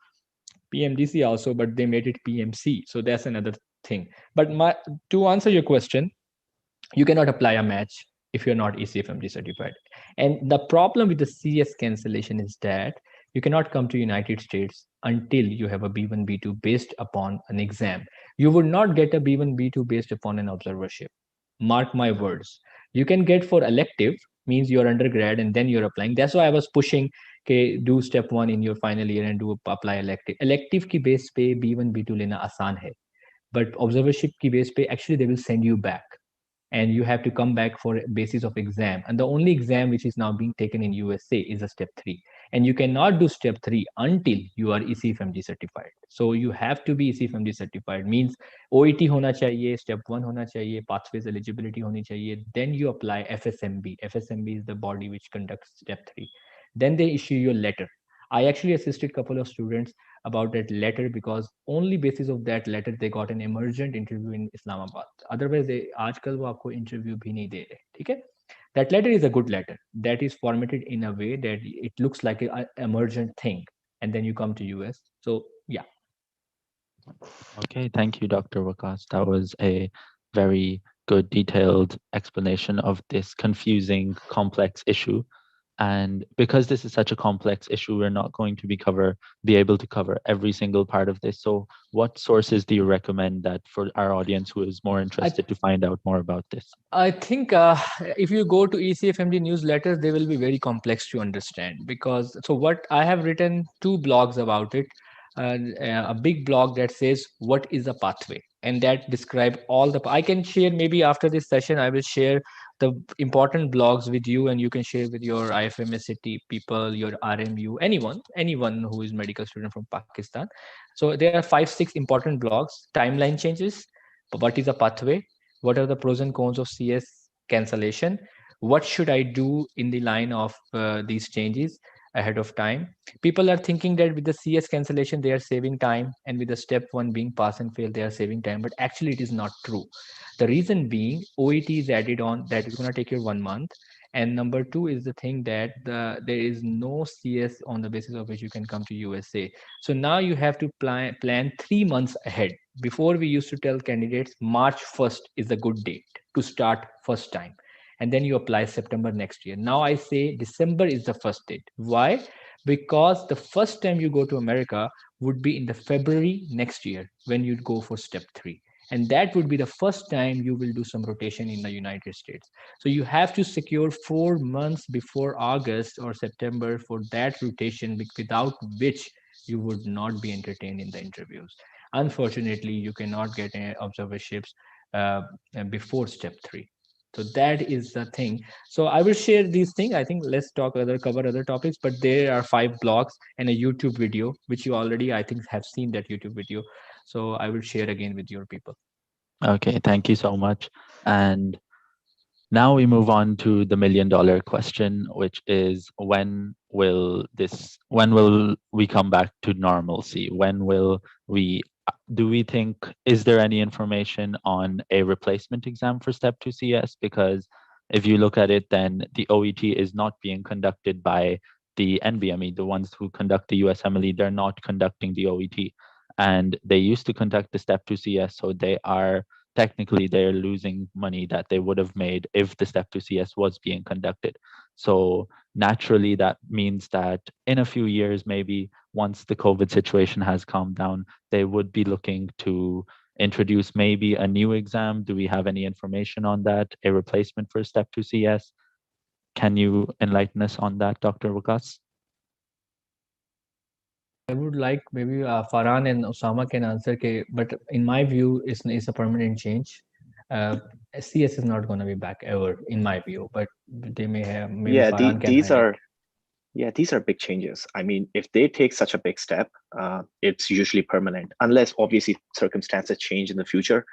PMDC also, but they made it PMC. So that's another thing. But to answer your question, you cannot apply a match if you're not ECFMG certified. And the problem with the CS cancellation is that you cannot come to United States until you have a B1, B2 based upon an exam. You would not get a B1, B2 based upon an observership. Mark my words. You can get for elective, means you're undergrad and then you're applying. That's why I was pushing, okay, do step 1 in your final year and do apply elective. Elective ki base pe B1, B2 lena aasan hai. But observership ki base pe, actually they will send you back, and you have to come back for basis of exam. And the only exam which is now being taken in USA is a step 3. And you cannot do step 3 until you are ECFMG certified. So you have to be ECFMG certified, means OET hona chahiye, step 1 hona chahiye, pathways eligibility honi chahiye. Then you apply FSMB. FSMB is the body which conducts step 3. Then they issue you a letter. I actually assisted a couple of students about that letter, because only basis of that letter they got an emergent interview in Islamabad. Otherwise they आजकल वो आपको interview भी नहीं दे रहे, ठीक है? That letter is a good letter. That is formatted in a way that it looks like an emergent thing, and then you come to US. So yeah. Okay, thank you, Dr. Vagas. That was a very good, detailed explanation of this confusing, complex issue. And because this is such a complex issue, we're not going to be able to cover every single part of this. So what sources do you recommend that for our audience who is more interested to find out more about this? I think if you go to ECFMD newsletters, they will be very complex to understand, because so what I have written 2 blogs about it. A big blog that says what is a pathway, and that describe all the. I can share, maybe after this session I will share the important blogs with you, and you can share with your IFMSA people, your RMU, anyone who is medical student from Pakistan. So there are 5-6 important blogs. Timeline changes, what is a pathway, what are the pros and cons of CS, cancellation. What should I do in the line of these changes ahead of time? People are thinking that with the CS cancellation, they are saving time, and with the step one being pass and fail, they are saving time. But actually, it is not true. The reason being, OET is added on, that is going to take you 1 month. And number two is the thing that there is no CS on the basis of which you can come to USA. So now you have to plan 3 months ahead. Before, we used to tell candidates March 1st is a good date to start first time, and then you apply September next year. Now I say December is the first date. Why? Because the first time you go to America would be in the February next year when you'd go for step 3, and that would be the first time you will do some rotation in the United States. So you have to secure 4 months before August or September for that rotation, without which you would not be entertained in the interviews. Unfortunately, you cannot get observerships before step 3. So that is the thing. So I will share these things. I think let's cover other topics, but there are 5 blogs and a YouTube video, which you already, I think, have seen that YouTube video. So I will share again with your people. Okay, thank you so much. And now we move on to the $1,000,000 question, which is when will we come back to normalcy? When will do we think, is there any information on a replacement exam for Step 2 CS? Because if you look at it, then the OET is not being conducted by the NBME, the ones who conduct the USMLE, they're not conducting the OET. And they used to conduct the Step 2 CS, so technically they're losing money that they would have made if the Step 2 CS was being conducted. So naturally, that means that in a few years, maybe once the COVID situation has calmed down, they would be looking to introduce maybe a new exam. Do we have any information on that? A replacement for Step 2 CS? Can you enlighten us on that, Dr. Vagas? I would like maybe Faran and Osama can answer, but in my view, it's a permanent change. CS is not going to be back ever, in my view, but they may have, maybe Yeah, Faran can these highlight. these are big changes. I mean, if they take such a big step, it's usually permanent, unless obviously circumstances change in the future.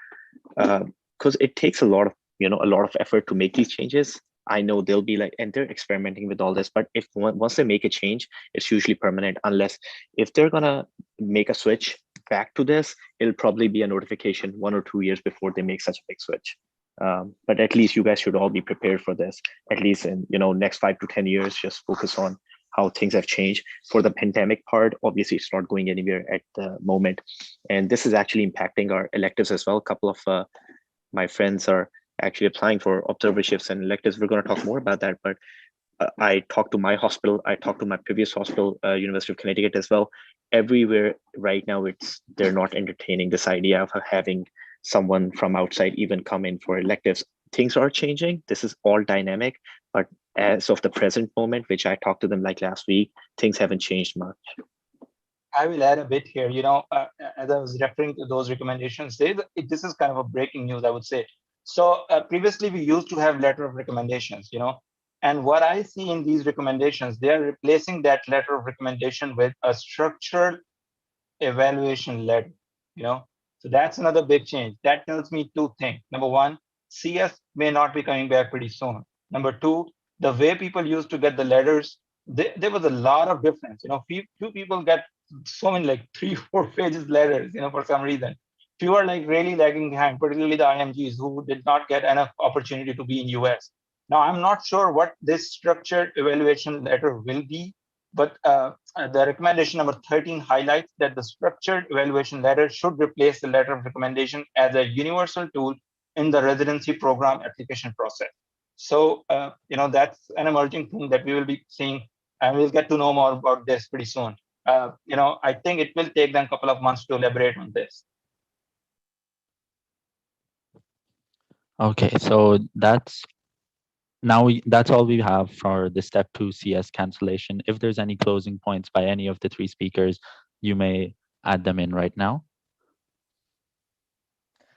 Because it takes a lot of effort to make these changes. I know they'll be like, and they're experimenting with all this, but if once they make a change, it's usually permanent. Unless if they're gonna make a switch back to this, it'll probably be a notification 1 or 2 years before they make such a big switch. But at least you guys should all be prepared for this. At least in next 5 to 10 years, just focus on how things have changed. For the pandemic part, obviously it's not going anywhere at the moment, and this is actually impacting our electives as well. A couple of my friends are actually applying for observerships and electives. We're going to talk more about that, but I talked to my hospital, I talked to my previous hospital, University of Connecticut as well. Everywhere right now, they're not entertaining this idea of having someone from outside even come in for electives. Things are changing. This is all dynamic, but as of the present moment, which I talked to them like last week, things haven't changed much. I will add a bit here. As I was referring to those recommendations, this is kind of a breaking news, I would say. So previously, we used to have letter of recommendations, and what I see in these recommendations, they are replacing that letter of recommendation with a structural evaluation letter, So that's another big change. That tells me 2 things. Number one, CS may not be coming back pretty soon. Number two, the way people used to get the letters, there was a lot of difference. Few people get so many, like 3-4 pages letters, for some reason. Few are like really lagging behind, particularly the IMGs who did not get enough opportunity to be in US. Now, I'm not sure what this structured evaluation letter will be, but the recommendation number 13 highlights that the structured evaluation letter should replace the letter of recommendation as a universal tool in the residency program application process. So, that's an emerging thing that we will be seeing, and we'll get to know more about this pretty soon. I think it will take them a couple of months to elaborate on this. Okay, so that's all we have for the Step 2 CS cancellation. If there's any closing points by any of the 3 speakers, you may add them in right now.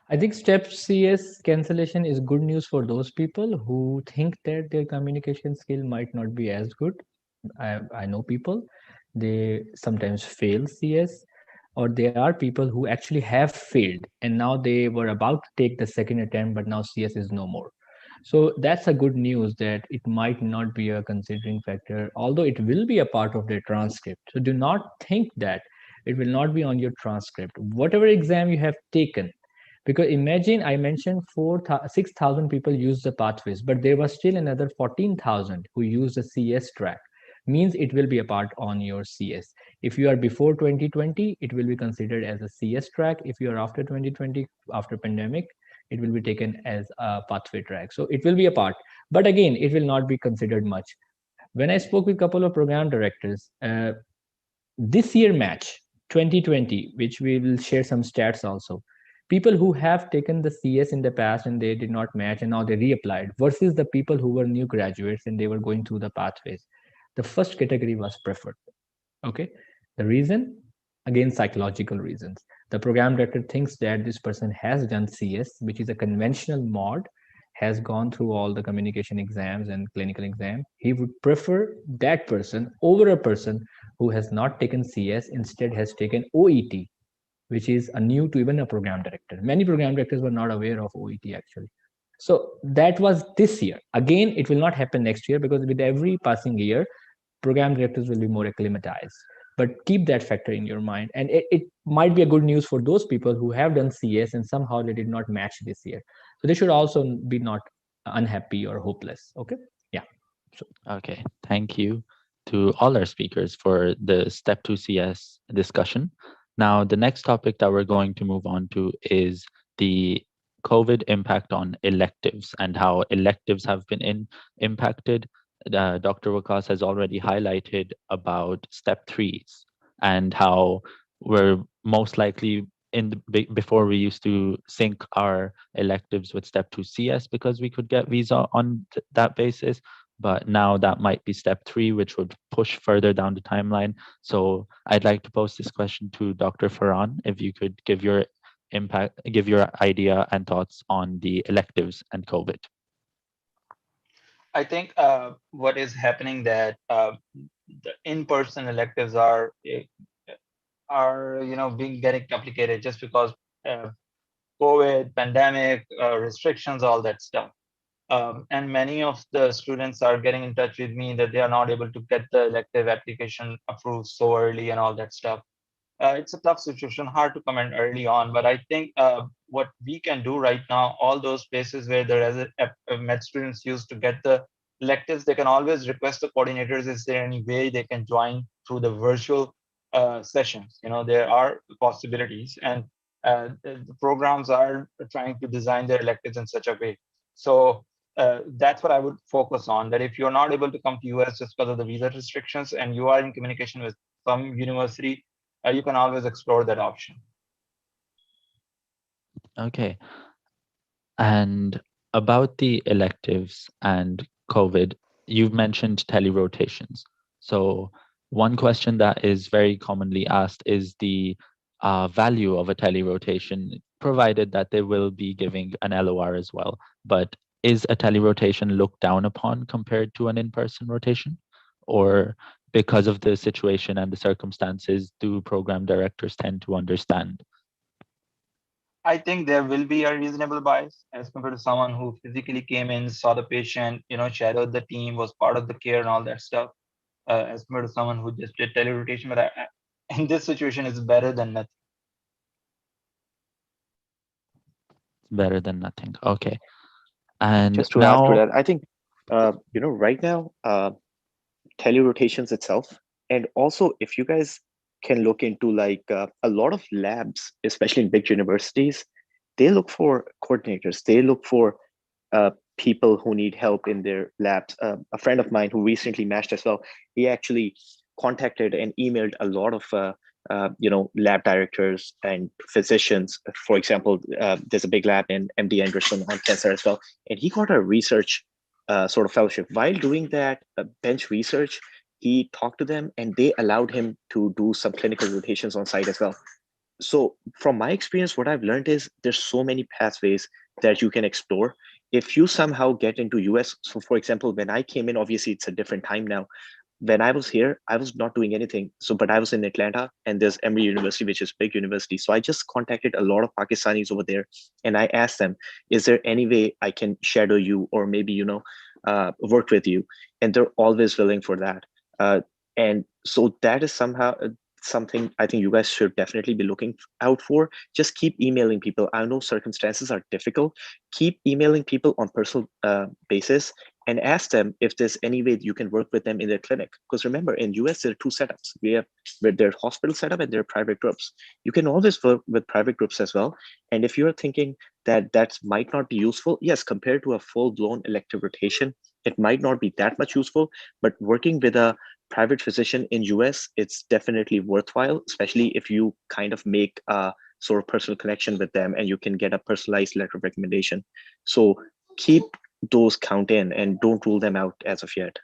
I think Step CS cancellation is good news for those people who think that their communication skill might not be as good. I know people, they sometimes fail CS, or there are people who actually have failed and now they were about to take the second attempt, but now CS is no more. So that's a good news that it might not be a considering factor, although it will be a part of the transcript. So do not think that it will not be on your transcript. Whatever exam you have taken, because imagine I mentioned 6,000 people use the pathways, but there was still another 14,000 who use the CS track. Means it will be a part on your CS. If you are before 2020, it will be considered as a CS track. If you are after 2020, after pandemic, it will be taken as a pathway track. So it will be a part, but again, it will not be considered much. When I spoke with a couple of program directors, this year match 2020, which we will share some stats also, people who have taken the CS in the past and they did not match and now they reapplied versus the people who were new graduates and they were going through the pathways, the first category was preferred. Okay, the reason, again, psychological reasons. The program director thinks that this person has done CS, which is a conventional mod, has gone through all the communication exams and clinical exam. He would prefer that person over a person who has not taken CS, instead has taken OET, which is a new to even a program director. Many program directors were not aware of OET actually. So that was this year. Again, it will not happen next year because with every passing year, program directors will be more acclimatized. But keep that factor in your mind. And it might be a good news for those people who have done CS and somehow they did not match this year. So they should also be not unhappy or hopeless. Okay. Yeah. So, Okay, thank you to all our speakers for the Step 2 CS discussion. Now, the next topic that we're going to move on to is the COVID impact on electives and how electives have been impacted. Dr. Vagas has already highlighted about Step 3s and how we're most likely before we used to sync our electives with Step 2 CS because we could get visa on that basis. But now that might be Step 3, which would push further down the timeline. So I'd like to pose this question to Dr. Faran, if you could give your idea and thoughts on the electives and COVID. I think what is happening that the in-person electives are being getting complicated just because COVID, pandemic, restrictions, all that stuff. And many of the students are getting in touch with me that they are not able to get the elective application approved so early and all that stuff. It's a tough situation, hard to comment early on, but I think what we can do right now, all those places where the med students used to get the electives, they can always request the coordinators, is there any way they can join through the virtual sessions? There are possibilities, and the programs are trying to design their electives in such a way. So that's what I would focus on, that if you're not able to come to US just because of the visa restrictions and you are in communication with some university, you can always explore that option. Okay. And about the electives and COVID, you've mentioned tele-rotations. So one question that is very commonly asked is the value of a tele-rotation, provided that they will be giving an LOR as well. But is a tele-rotation looked down upon compared to an in-person rotation? Or because of the situation and the circumstances, do program directors tend to understand? I think there will be a reasonable bias as compared to someone who physically came in, saw the patient, shadowed the team, was part of the care and all that stuff, as compared to someone who just did tele-rotation. But in this situation, it's better than nothing. Better than nothing. Okay. And just to now, add to that, I think right now, tele-rotations itself, and also if you guys can look into like a lot of labs, especially in big universities, they look for coordinators. They look for people who need help in their labs. A friend of mine who recently matched as well, he actually contacted and emailed a lot of lab directors and physicians. For example, there's a big lab in MD Anderson on cancer as well, and he got a research sort of fellowship. While doing that bench research, he talked to them and they allowed him to do some clinical rotations on site as well. So from my experience, what I've learned is there's so many pathways that you can explore. If you somehow get into US, so for example, when I came in, obviously it's a different time now, when I was here, I was not doing anything. So, but I was in Atlanta, and there's Emory University, which is big university. So I just contacted a lot of Pakistanis over there, and I asked them, "Is there any way I can shadow you, or maybe work with you?" And they're always willing for that. And so that is somehow something I think you guys should definitely be looking out for. Just keep emailing people. I know circumstances are difficult. Keep emailing people on personal basis and ask them if there's any way you can work with them in their clinic. Because remember, in US, there are two setups. We have where their hospital setup and their private groups. You can always work with private groups as well. And if you're thinking that might not be useful, yes, compared to a full-blown elective rotation, it might not be that much useful, but working with a private physician in US, it's definitely worthwhile, especially if you kind of make a sort of personal connection with them and you can get a personalized letter of recommendation. So keep those count in and don't rule them out as of yet.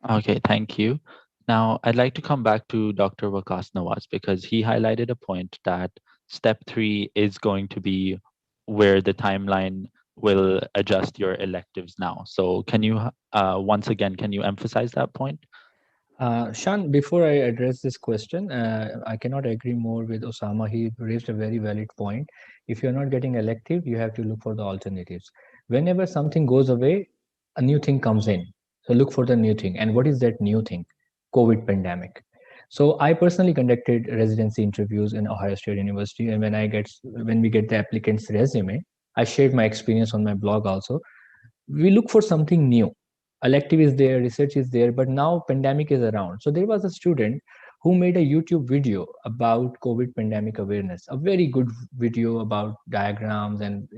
Okay, thank you. Now, I'd like to come back to Dr. Vagas Nawaz because he highlighted a point that step 3 is going to be where the timeline will adjust your electives now. So can you, once again, can you emphasize that point? Shan, before I address this question, I cannot agree more with Osama. He raised a very valid point. If you're not getting elective, you have to look for the alternatives. Whenever something goes away, a new thing comes in. So look for the new thing. And what is that new thing? COVID pandemic. So I personally conducted residency interviews in Ohio State University, and when we get the applicant's resume, I shared my experience on my blog also. We look for something new. Elective is there, research is there, but now pandemic is around. So there was a student who made a YouTube video about COVID pandemic awareness, a very good video about diagrams. And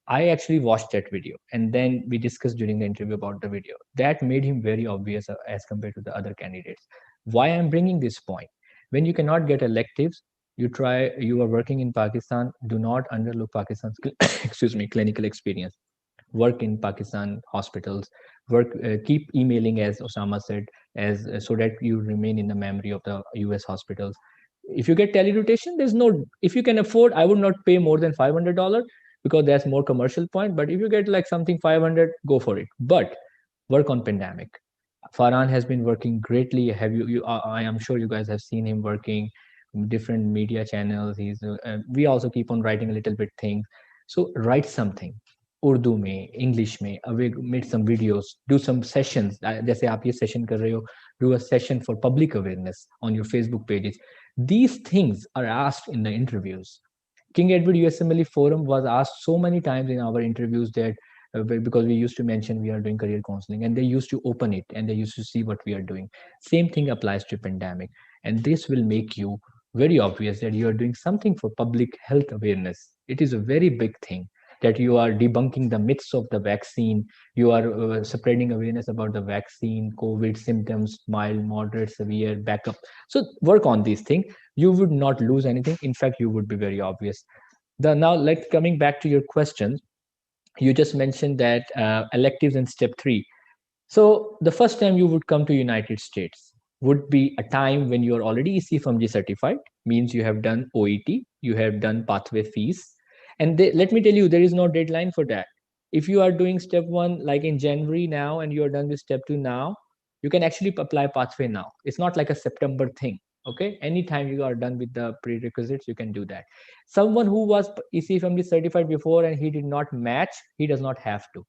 I actually watched that video, and then we discussed during the interview about the video. That made him very obvious as compared to the other candidates. Why I'm bringing this point? When you cannot get electives, you are working in Pakistan, do not underlook Pakistan's excuse me, clinical experience. Work in Pakistan hospitals, keep emailing, as Osama said, as so that you remain in the memory of the US hospitals. If you get telerotation, there's no, if you can afford, I would not pay more than $500 because that's more commercial point. But if you get like something 500, go for it. But work on pandemic. Faran has been working greatly. Have I am sure you guys have seen him working different media channels. We also keep on writing a little bit things. So write something. Urdu में, English में, make some videos, do some sessions. जैसे आप ये session कर रहे हो, do a session for public awareness on your Facebook pages. These things are asked in the interviews. King Edward USMLE forum was asked so many times in our interviews that because we used to mention we are doing career counseling, and they used to open it and they used to see what we are doing. Same thing applies to pandemic, and this will make you very obvious that you are doing something for public health awareness. It is a very big thing that you are debunking the myths of the vaccine. You are spreading awareness about the vaccine, COVID symptoms, mild, moderate, severe, backup. So work on these things. You would not lose anything. In fact, you would be very obvious. Now, like coming back to your question, you just mentioned that electives in step 3. So the first time you would come to United States would be a time when you are already ECFMG certified, means you have done OET, you have done pathway fees. And let me tell you, there is no deadline for that. If you are doing step 1 like in January now and you are done with step 2 now, you can actually apply pathway now. It's not like a September thing. Okay, anytime you are done with the prerequisites, you can do that. Someone who was ECFMD certified before and he did not match, he does not have to.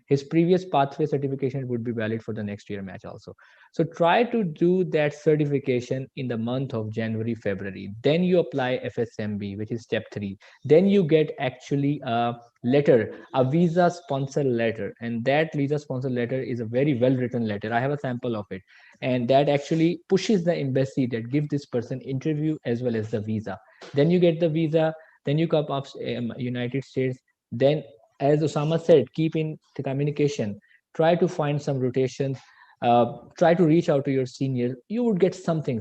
His previous pathway certification would be valid for the next year match also. So try to do that certification in the month of January, February. Then you apply FSMB, which is step 3. Then you get actually a letter, a visa sponsor letter. And that visa sponsor letter is a very well-written letter. I have a sample of it. And that actually pushes the embassy that give this person interview as well as the visa. Then you get the visa, then you come up United States. Then, as Osama said, keep in the communication. Try to find some rotations. Try to reach out to your seniors. You would get something.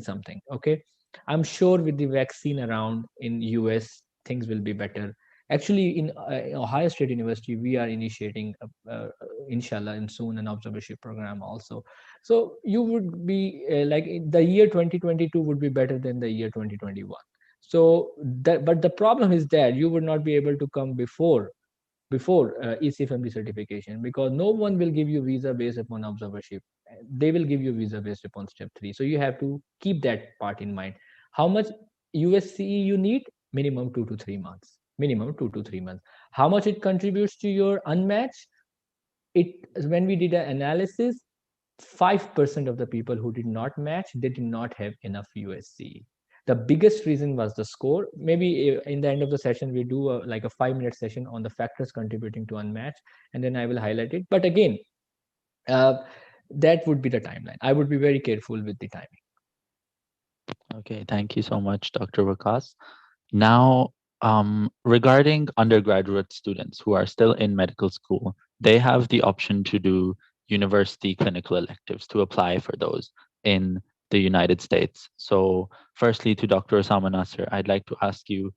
Okay, I'm sure with the vaccine around in US, things will be better. Actually, in Ohio State University, we are initiating, inshallah, and soon an observership program also. So you would be like the year 2022 would be better than the year 2021. So but the problem is that you would not be able to come before ECFMD certification because no one will give you visa based upon observership. they will give you visa based upon step 3. So you have to keep that part in mind. How much USCE you need? Minimum 2 to 3 months. Minimum 2 to 3 months. How much it contributes to your unmatched? It, when we did an analysis, 5% of the people who did not match, they did not have enough USCE. The biggest reason was the score. Maybe in the end of the session, we do like a 5-minute session on the factors contributing to unmatched, and then I will highlight it. But again, that would be the timeline. I would be very careful with the timing. Okay, thank you so much, Dr. Vagas. Now, regarding undergraduate students who are still in medical school, they have the option to do university clinical electives, to apply for those in the United States. So firstly, to Dr. Osama Nasir, I'd like to ask you,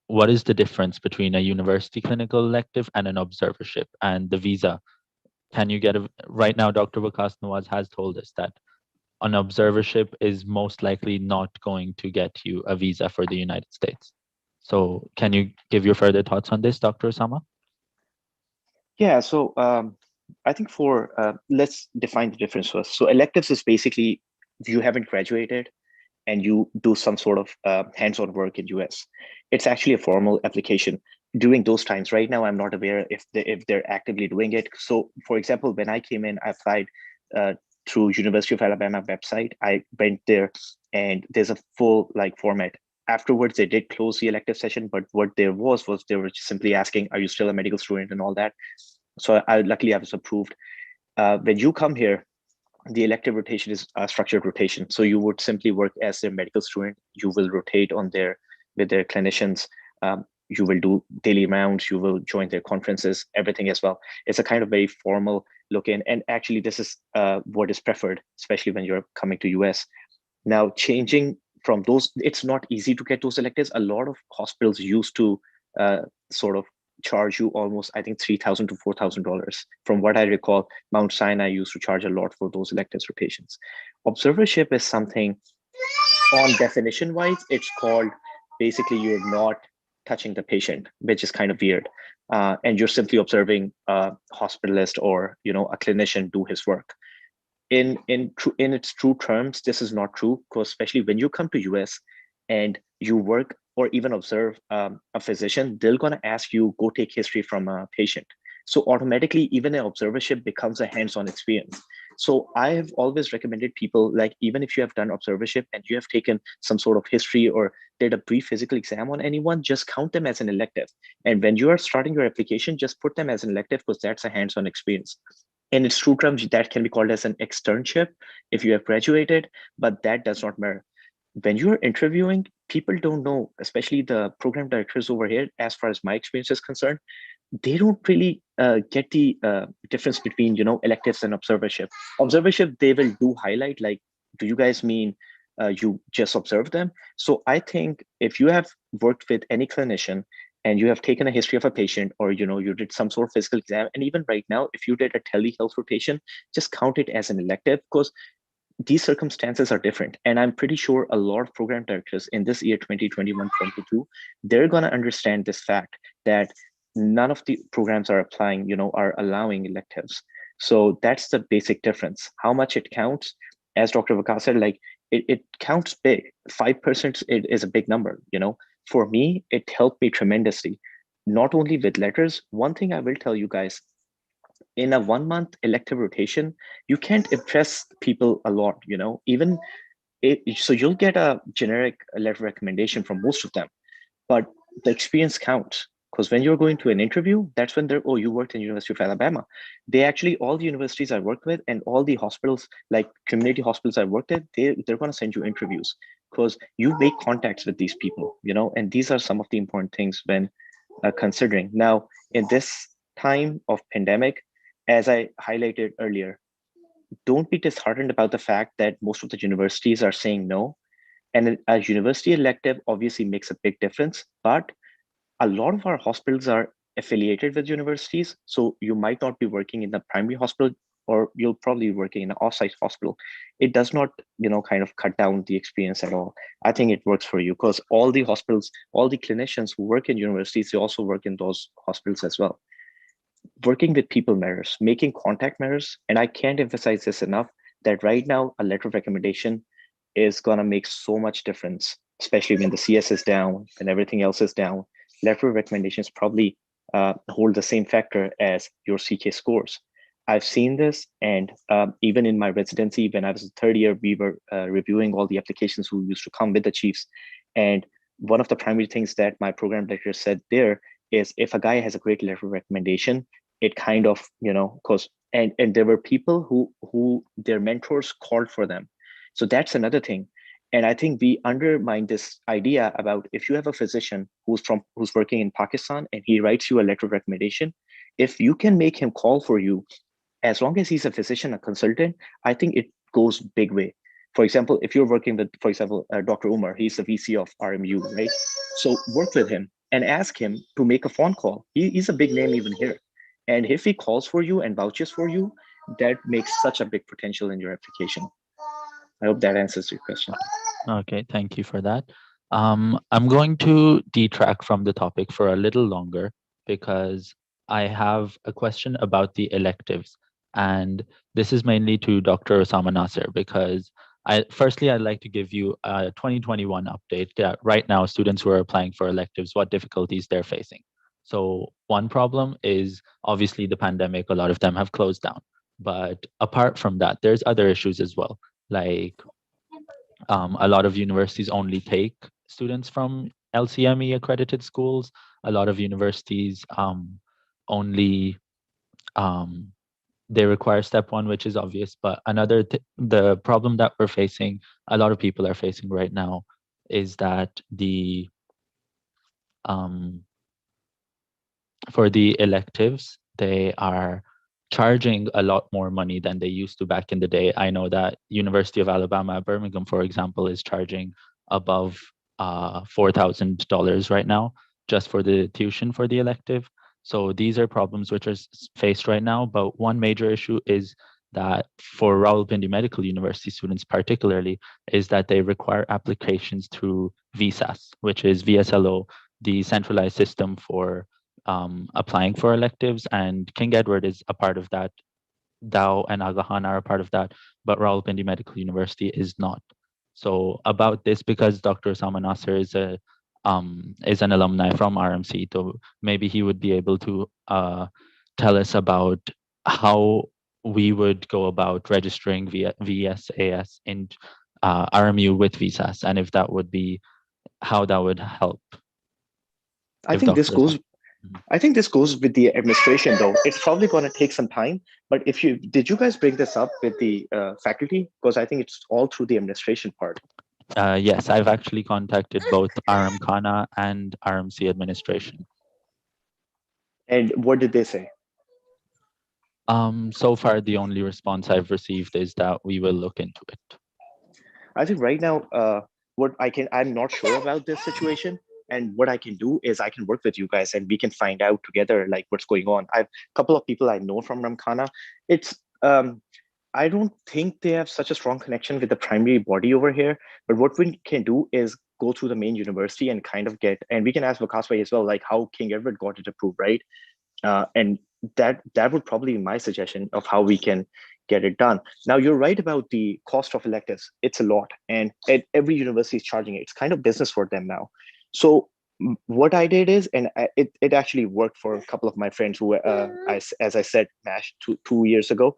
what is the difference between a university clinical elective and an observership and the visa? Can you get right now, Dr. Vagas Nawaz has told us that an observership is most likely not going to get you a visa for the United States. So can you give your further thoughts on this, Dr. Osama? Yeah, so I think let's define the difference first. So electives is basically you haven't graduated and you do some sort of hands-on work in US. It's actually a formal application during those times. Right now, I'm not aware if they're actively doing it. So for example, when I came in, I applied through University of Alabama website. I went there and there's a full format. Afterwards, they did close the elective session, but what there was they were simply asking, are you still a medical student and all that? So luckily I was approved. When you come here, the elective rotation is a structured rotation. So you would simply work as their medical student. You will rotate with their clinicians. You will do daily rounds. You will join their conferences, everything as well. It's a kind of very formal look in. And actually, this is what is preferred, especially when you're coming to US. Now, changing from those, it's not easy to get those electives. A lot of hospitals used to sort of charge you almost, I think, $3,000 to $4,000. From what I recall, Mount Sinai used to charge a lot for those electives for patients. Observership is something, on definition wise, it's called basically you're not touching the patient, which is kind of weird. And you're simply observing a hospitalist or a clinician do his work. In its true terms, this is not true, because especially when you come to US and you work or even observe a physician, they're going to ask you, go take history from a patient. So automatically, even an observership becomes a hands-on experience. So I have always recommended people, even if you have done observership and you have taken some sort of history or did a brief physical exam on anyone, just count them as an elective. And when you are starting your application, just put them as an elective, because that's a hands-on experience. In its true terms, that can be called as an externship if you have graduated, but that does not matter. When you're interviewing, people don't know, especially the program directors over here, as far as my experience is concerned, they don't really get the difference between, electives and observership. Observership, they will do highlight, do you guys mean you just observe them? So I think if you have worked with any clinician and you have taken a history of a patient, or you did some sort of physical exam, and even right now, if you did a telehealth rotation, just count it as an elective, because these circumstances are different. And I'm pretty sure a lot of program directors in this year 2021-22, they're going to understand this fact that none of the programs are are allowing electives. So that's the basic difference. How much it counts, as Dr. Vagas said, it counts big. 5% is a big number. For me, it helped me tremendously, not only with letters. One thing I will tell you guys, in a 1-month elective rotation, you can't impress people a lot, even so you'll get a generic letter recommendation from most of them, but the experience counts. Because when you're going to an interview, that's when they're, oh, you worked in University of Alabama. They actually, all the universities I worked with and all the hospitals, like community hospitals I worked at, they're going to send you interviews, because you make contacts with these people, and these are some of the important things when considering. Now, in this time of pandemic, as I highlighted earlier, don't be disheartened about the fact that most of the universities are saying no. And a university elective obviously makes a big difference, but a lot of our hospitals are affiliated with universities. So you might not be working in the primary hospital, or you'll probably be working in an offsite hospital. It does not, kind of cut down the experience at all. I think it works for you, because all the hospitals, all the clinicians who work in universities, they also work in those hospitals as well. working with people matters, making contact matters. And I can't emphasize this enough that right now, a letter of recommendation is going to make so much difference, especially when the CS is down and everything else is down. Letter of recommendations probably hold the same factor as your CK scores. I've seen this, and even in my residency, when I was in third year, we were reviewing all the applications who used to come with the chiefs. And one of the primary things that my program director said there is if a guy has a great letter of recommendation, it kind of, because and there were people who their mentors called for them. So that's another thing. And I think we undermine this idea about if you have a physician who's working in Pakistan and he writes you a letter of recommendation, if you can make him call for you, as long as he's a physician, a consultant, I think it goes big way. For example, if you're working with, for example, Dr. Umar, he's the VC of RMU, right? So work with him and ask him to make a phone call. He's a big name even here. And if he calls for you and vouches for you, that makes such a big potential in your application. I hope that answers your question. Okay, thank you for that. I'm going to detract from the topic for a little longer because I have a question about the electives. And this is mainly to Dr. Osama Nasser because firstly, I'd like to give you a 2021 update that right now students who are applying for electives, what difficulties they're facing. So one problem is obviously the pandemic, a lot of them have closed down. But apart from that, there's other issues as well, like a lot of universities only take students from LCME accredited schools. A lot of universities only they require step one, which is obvious. But the problem that we're facing, a lot of people are facing right now, is that for the electives, they are charging a lot more money than they used to back in the day. I know that University of Alabama at Birmingham, for example, is charging above $4,000 right now just for the tuition for the elective. So these are problems which are faced right now. But one major issue is that for Rawalpindi Medical University students particularly, is that they require applications through VSAS, which is VSLO, the centralized system for applying for electives, and King Edward is a part of that. Dow and Agahan are a part of that, but Rawalpindi Medical University is not. So about this, because Dr. Osama Nasser is an alumni from RMC, so maybe he would be able to tell us about how we would go about registering via VSAS in RMU with VSAS, and if that would be how that would help. I think this goes with the administration, though. It's probably going to take some time. But did you guys bring this up with the faculty? Because I think it's all through the administration part. Yes, I've actually contacted both RM Khana and RMC administration. And what did they say? So far, the only response I've received is that we will look into it. I think right now, I'm not sure about this situation. And what I can do is I can work with you guys and we can find out together like what's going on. I've a couple of people I know from Ramkhana. It's I don't think they have such a strong connection with the primary body over here. But what we can do is go through the main university and kind of and we can ask Vagas as well, like how King Edward got it approved, right? And that would probably be my suggestion of how we can get it done. Now, you're right about the cost of electives. It's a lot, and every university is charging it. It's kind of business for them now. So what I did is, and it actually worked for a couple of my friends who, as I said, MASH 2 years ago.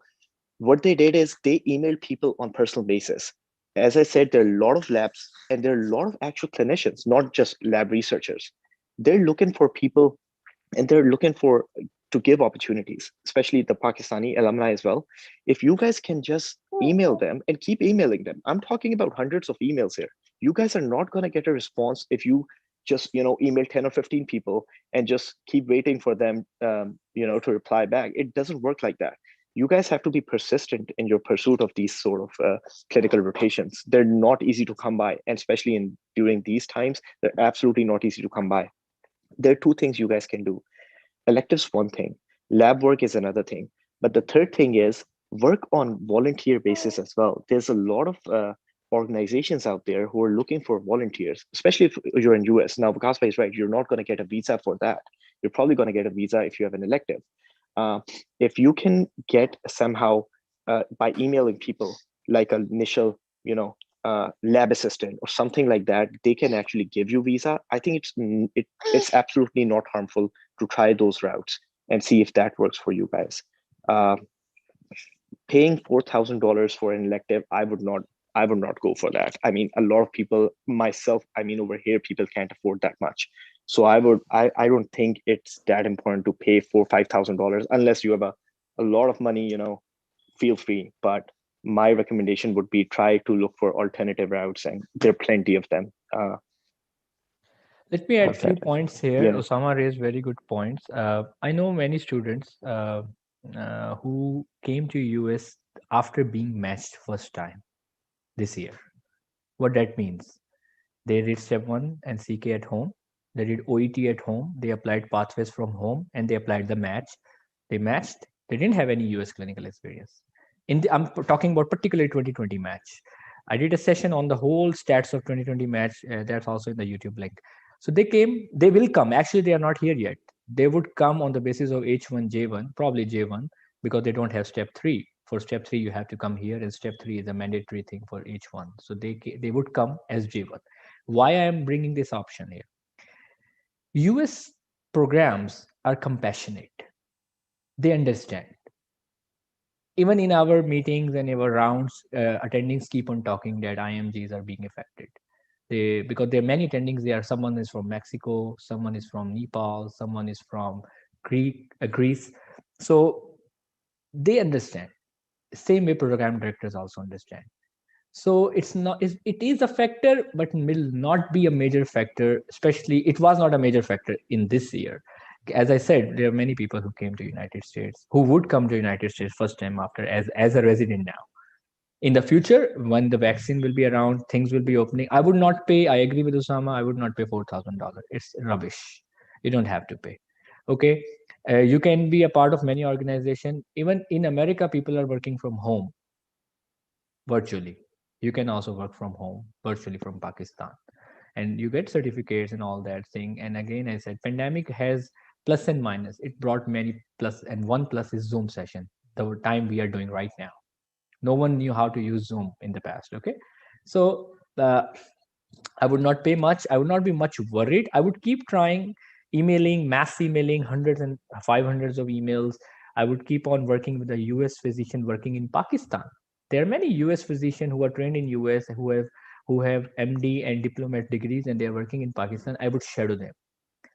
What they did is they emailed people on personal basis. As I said, there are a lot of labs and there are a lot of actual clinicians, not just lab researchers. They're looking for people and they're looking to give opportunities, especially the Pakistani alumni as well. If you guys can just email them and keep emailing them, I'm talking about hundreds of emails here. You guys are not going to get a response if you just email 10 or 15 people and just keep waiting for them to reply back. It doesn't work like that. You guys have to be persistent in your pursuit of these sort of clinical rotations. They're not easy to come by, and especially during these times, they're absolutely not easy to come by. There are two things you guys can do. Electives, one thing. Lab work is another thing. But the third thing is work on volunteer basis as well. There's a lot of organizations out there who are looking for volunteers, especially if you're in US. Now, Vagas is right. You're not going to get a visa for that. You're probably going to get a visa if you have an elective. If you can get somehow by emailing people like an initial, lab assistant or something like that, they can actually give you visa. I think it's absolutely not harmful to try those routes and see if that works for you guys. Uh, Paying $4,000 for an elective, I would not go for that. I mean, a lot of people, myself, I mean, over here, people can't afford that much. So I don't think it's that important to pay $5,000 unless you have a lot of money, feel free. But my recommendation would be try to look for alternative routes, and there are plenty of them. Let me add What's few that? points here. Yeah. Osama raised very good points. I know many students who came to US after being matched first time this year. What that means? They did step 1 and CK at home. They did OET at home. They applied pathways from home and they applied the match. They matched. They didn't have any US clinical experience. I'm talking about particularly 2020 match. I did a session on the whole stats of 2020 match. That's also in the YouTube link. So they came, they will come. Actually, they are not here yet. They would come on the basis of H1, J1, probably J1, because they don't have step 3. For step 3, you have to come here, and step 3 is a mandatory thing for H1. So they would come as J1. Why I am bringing this option here? US programs are compassionate. They understand. Even in our meetings and our rounds, attendings keep on talking that IMGs are being affected. Because there are many attendings there. Someone is from Mexico, someone is from Nepal, someone is from Greece. So they understand. Same way program directors also understand. So it is a factor, but will not be a major factor. Especially, it was not a major factor in this year. As I said, there are many people who came to United States, who would come to United States first time after as a resident now. In the future, when the vaccine will be around, things will be opening. I would not pay. I agree with Osama. I would not pay $4,000. It's rubbish. You don't have to pay. Okay. You can be a part of many organizations. Even in America, people are working from home virtually. You can also work from home virtually from Pakistan, and you get certificates and all that thing. And again, I said pandemic has plus and minus. It brought many plus, and one plus is Zoom session, the time we are doing right now. No one knew how to use Zoom in the past. Okay. So I would not pay much. I would not be much worried. I would keep trying, emailing, mass emailing, hundreds and 500s of emails. I would keep on working with a US physician working in Pakistan. There are many US physicians who are trained in US who have MD and diplomate degrees, and they are working in Pakistan. I would shadow them.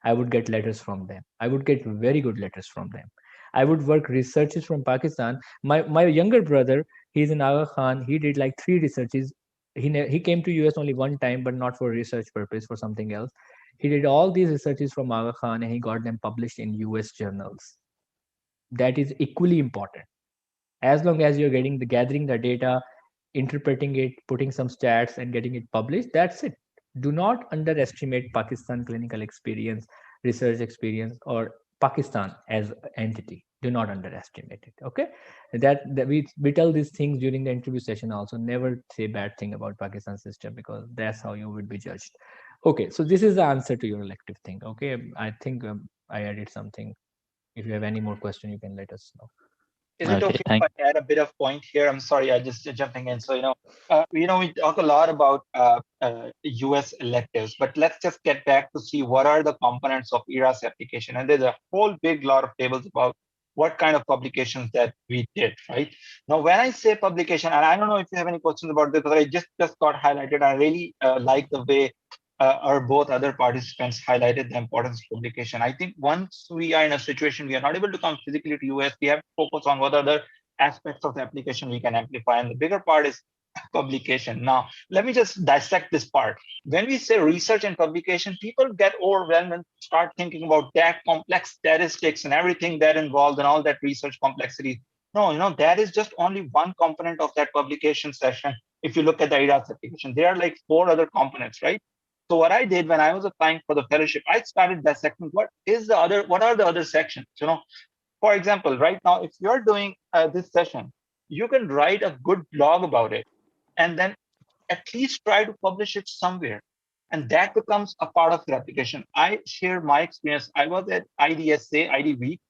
I would get letters from them. I would get very good letters from them. I would work researches from Pakistan. My younger brother, he's in Aga Khan. He did like 3 researches. He came to US only one time, but not for research purpose, for something else. He did all these researches from Aga Khan, and he got them published in US journals. That is equally important. As long as you're gathering the data, interpreting it, putting some stats, and getting it published, that's it. Do not underestimate Pakistan clinical experience, research experience, or Pakistan as entity. Do not underestimate it. Okay, that we tell these things during the interview session also. Never say bad thing about Pakistan system, because that's how you would be judged. Okay, so this is the answer to your elective thing. Okay, I think I added something. If you have any more question, you can let us know. Is it Okay, okay if I add a bit of point here? I'm sorry, I just jumping in. So we talk a lot about US electives, but let's just get back to see what are the components of ERAS application. And there's a whole big lot of tables about what kind of publications that we did, right? Now, when I say publication, and I don't know if you have any questions about this, but I just got highlighted. I really like the way or both other participants highlighted the importance of publication. I think once we are in a situation we are not able to come physically to US, we have to focus on what other aspects of the application we can amplify. And the bigger part is publication. Now, let me just dissect this part. When we say research and publication, people get overwhelmed and start thinking about that complex statistics and everything that involved and all that research complexity. No, that is just only one component of that publication session. If you look at the ERAS application, there are like 4 other components, right? So what I did when I was applying for the fellowship, I started dissecting what are the other sections. For example, right now, if you're doing this session, you can write a good blog about it, and then at least try to publish it somewhere, and that becomes a part of your application. I share my experience. I was at IDSA, ID Week,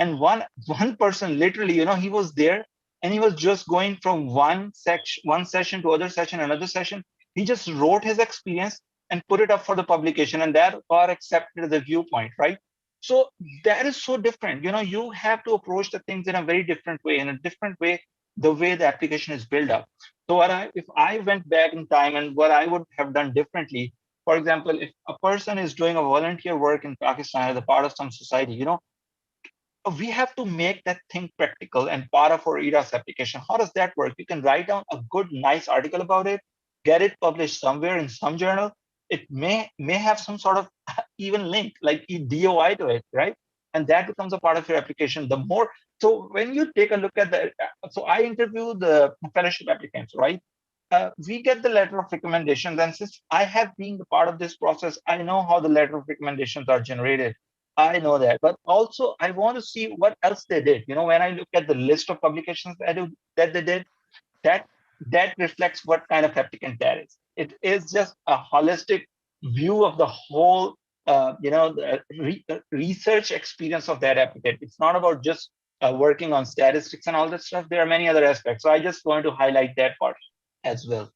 And one person literally, he was there and he was just going from one session to other session, another session. He just wrote his experience and put it up for the publication, and that got accepted as a viewpoint, right? So that is so different. You have to approach the things in a very different way, the way the application is built up. So if I went back in time and what I would have done differently, for example, if a person is doing a volunteer work in Pakistan as a part of some society, we have to make that thing practical and part of our ERAS application. How does that work? You can write down a good, nice article about it, get it published somewhere in some journal. It may have some sort of even link, like DOI to it, right? And that becomes a part of your application. So when you take a look at so I interview the fellowship applicants, right? We get the letter of recommendations, and since I have been the part of this process, I know how the letter of recommendations are generated. I know that, but also I want to see what else they did. When I look at the list of publications that they did, that that reflects what kind of applicant that is. It is just a holistic view of the whole, the research experience of that applicant. It's not about just working on statistics and all that stuff. There are many other aspects. So I just want to highlight that part as well.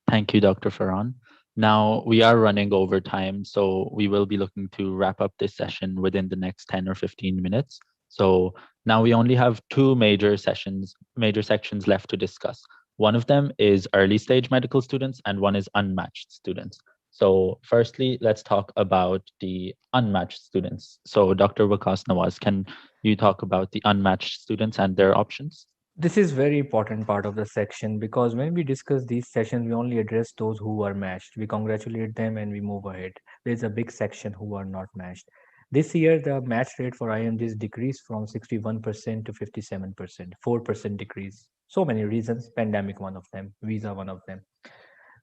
Thank you, Dr. Faran. Now we are running over time, so we will be looking to wrap up this session within the next 10 or 15 minutes. So now we only have two major sections left to discuss. One of them is early stage medical students and one is unmatched students. So firstly, let's talk about the unmatched students. So Dr. Vagas Nawaz, can you talk about the unmatched students and their options? This is very important part of the section because when we discuss these sessions, we only address those who are matched. We congratulate them and we move ahead. There's a big section who are not matched. This year, the match rate for IMGs decreased from 61% to 57%, 4% decrease. So many reasons, pandemic one of them, visa one of them.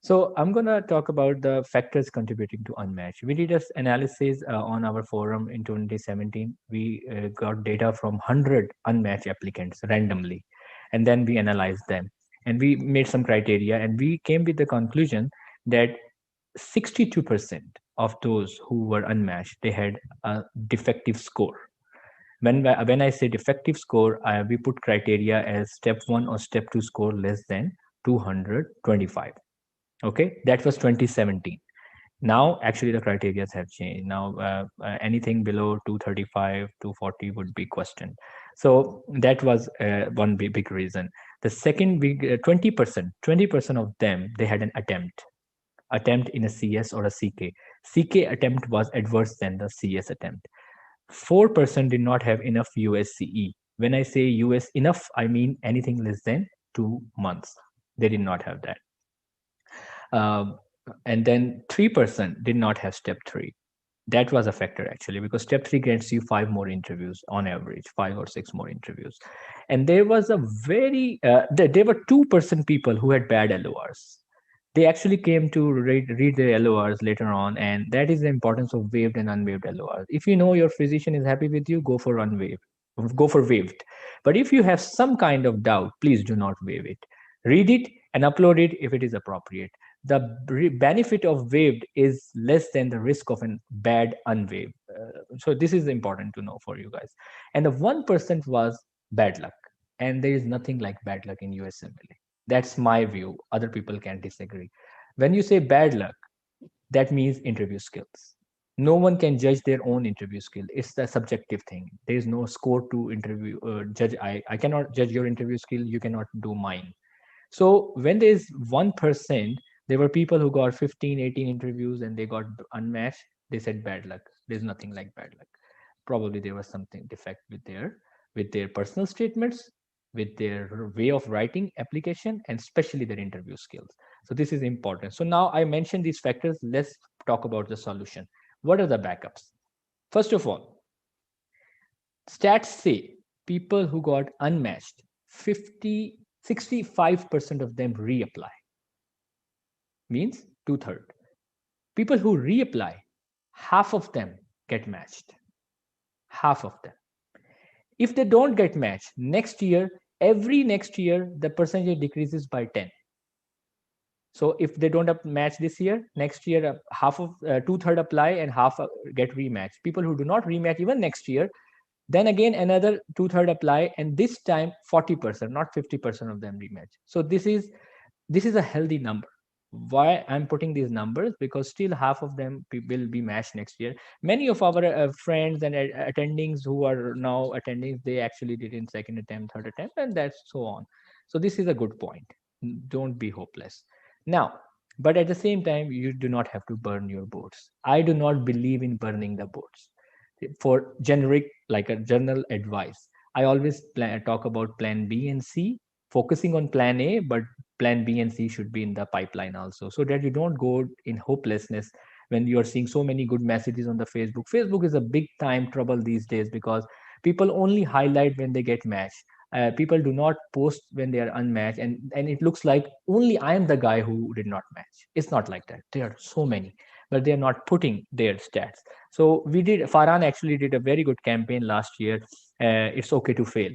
So I'm going to talk about the factors contributing to unmatched. We did an analysis on our forum in 2017. We got data from 100 unmatched applicants randomly, and then we analyzed them. And we made some criteria, and we came with the conclusion that 62% of those who were unmatched, they had a defective score. When I say defective score, we put criteria as step 1 or step 2 score less than 225. Okay, that was 2017. Now actually the criteria have changed. Now anything below 235 240 would be questioned. So that was one big reason. The second big 20% of them, they had an attempt in a CS or a CK attempt was adverse than the CS attempt. 4% did not have enough USCE. When I say US enough, I mean anything less than 2 months. They did not have that. And then 3% did not have step 3. That was a factor actually, because step 3 gets you 5 more interviews on average, 5 or 6 more interviews. And there was a there were 2% people who had bad LORs. They actually came to read their LORs later on, and that is the importance of waived and unwaived LORs. If you know your physician is happy with you, go for waived. But if you have some kind of doubt, please do not waive it. Read it and upload it if it is appropriate. The benefit of waived is less than the risk of a bad unwaived. So this is important to know for you guys. And the 1% was bad luck. And there is nothing like bad luck in USMLE. That's my view. Other people can disagree. When you say bad luck, that means interview skills. No one can judge their own interview skill. It's the subjective thing. There is no score to interview judge. I cannot judge your interview skill. You cannot do mine. So when there is 1%, there were people who got 15, 18 interviews and they got unmatched. They said bad luck. There's nothing like bad luck. Probably there was something defect with their personal statements, with their way of writing application, and especially their interview skills. So this is important. So now I mentioned these factors. Let's talk about the solution. What are the backups? First of all, stats say people who got unmatched, 65% of them reapply. Means 2/3. People who reapply, half of them get matched. Half of them. If they don't get matched, every next year, the percentage decreases by 10. So if they don't match this year, next year, half of 2/3 apply and half get rematched. People who do not rematch even next year, Then again, another 2/3 apply, and this time 40%, not 50% of them rematch. So this is a healthy number. Why I'm putting these numbers? Because still half of them will be matched next year. Many of our friends and attendings who are now attending, they actually did in second attempt, third attempt, and that's so on. So this is a good point. Don't be hopeless. Now, but at the same time, you do not have to burn your boards. I do not believe in burning the boards. For generic, like a general advice, I always talk about plan B and C, focusing on plan A, but plan B and C should be in the pipeline also, so that you don't go in hopelessness when you are seeing so many good messages on the Facebook. Facebook is a big time trouble these days because people only highlight when they get matched. People do not post when they are unmatched, and it looks like only I am the guy who did not match. It's not like that. There are so many, but they are not putting their stats. So Faran actually did a very good campaign last year. It's okay to fail,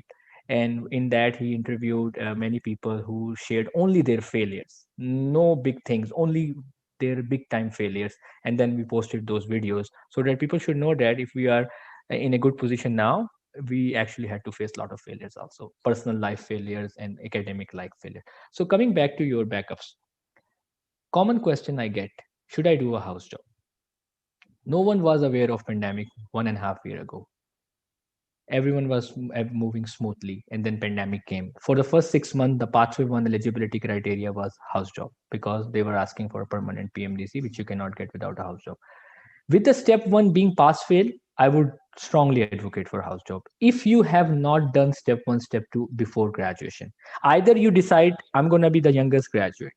and in that he interviewed many people who shared only their failures, no big things, only their big time failures, and then we posted those videos so that people should know that if we are in a good position now, we actually had to face a lot of failures also, personal life failures and academic life failure. So coming back to your backups, common question I get: should I do a house job? No one was aware of pandemic 1.5 year ago. Everyone was moving smoothly, and then pandemic came. For the first 6 months, the pathway one eligibility criteria was house job, because they were asking for a permanent PMDC, which you cannot get without a house job. With the step one being pass fail, I would strongly advocate for house job. If you have not done step one, step two before graduation, either you decide I'm going to be the youngest graduate,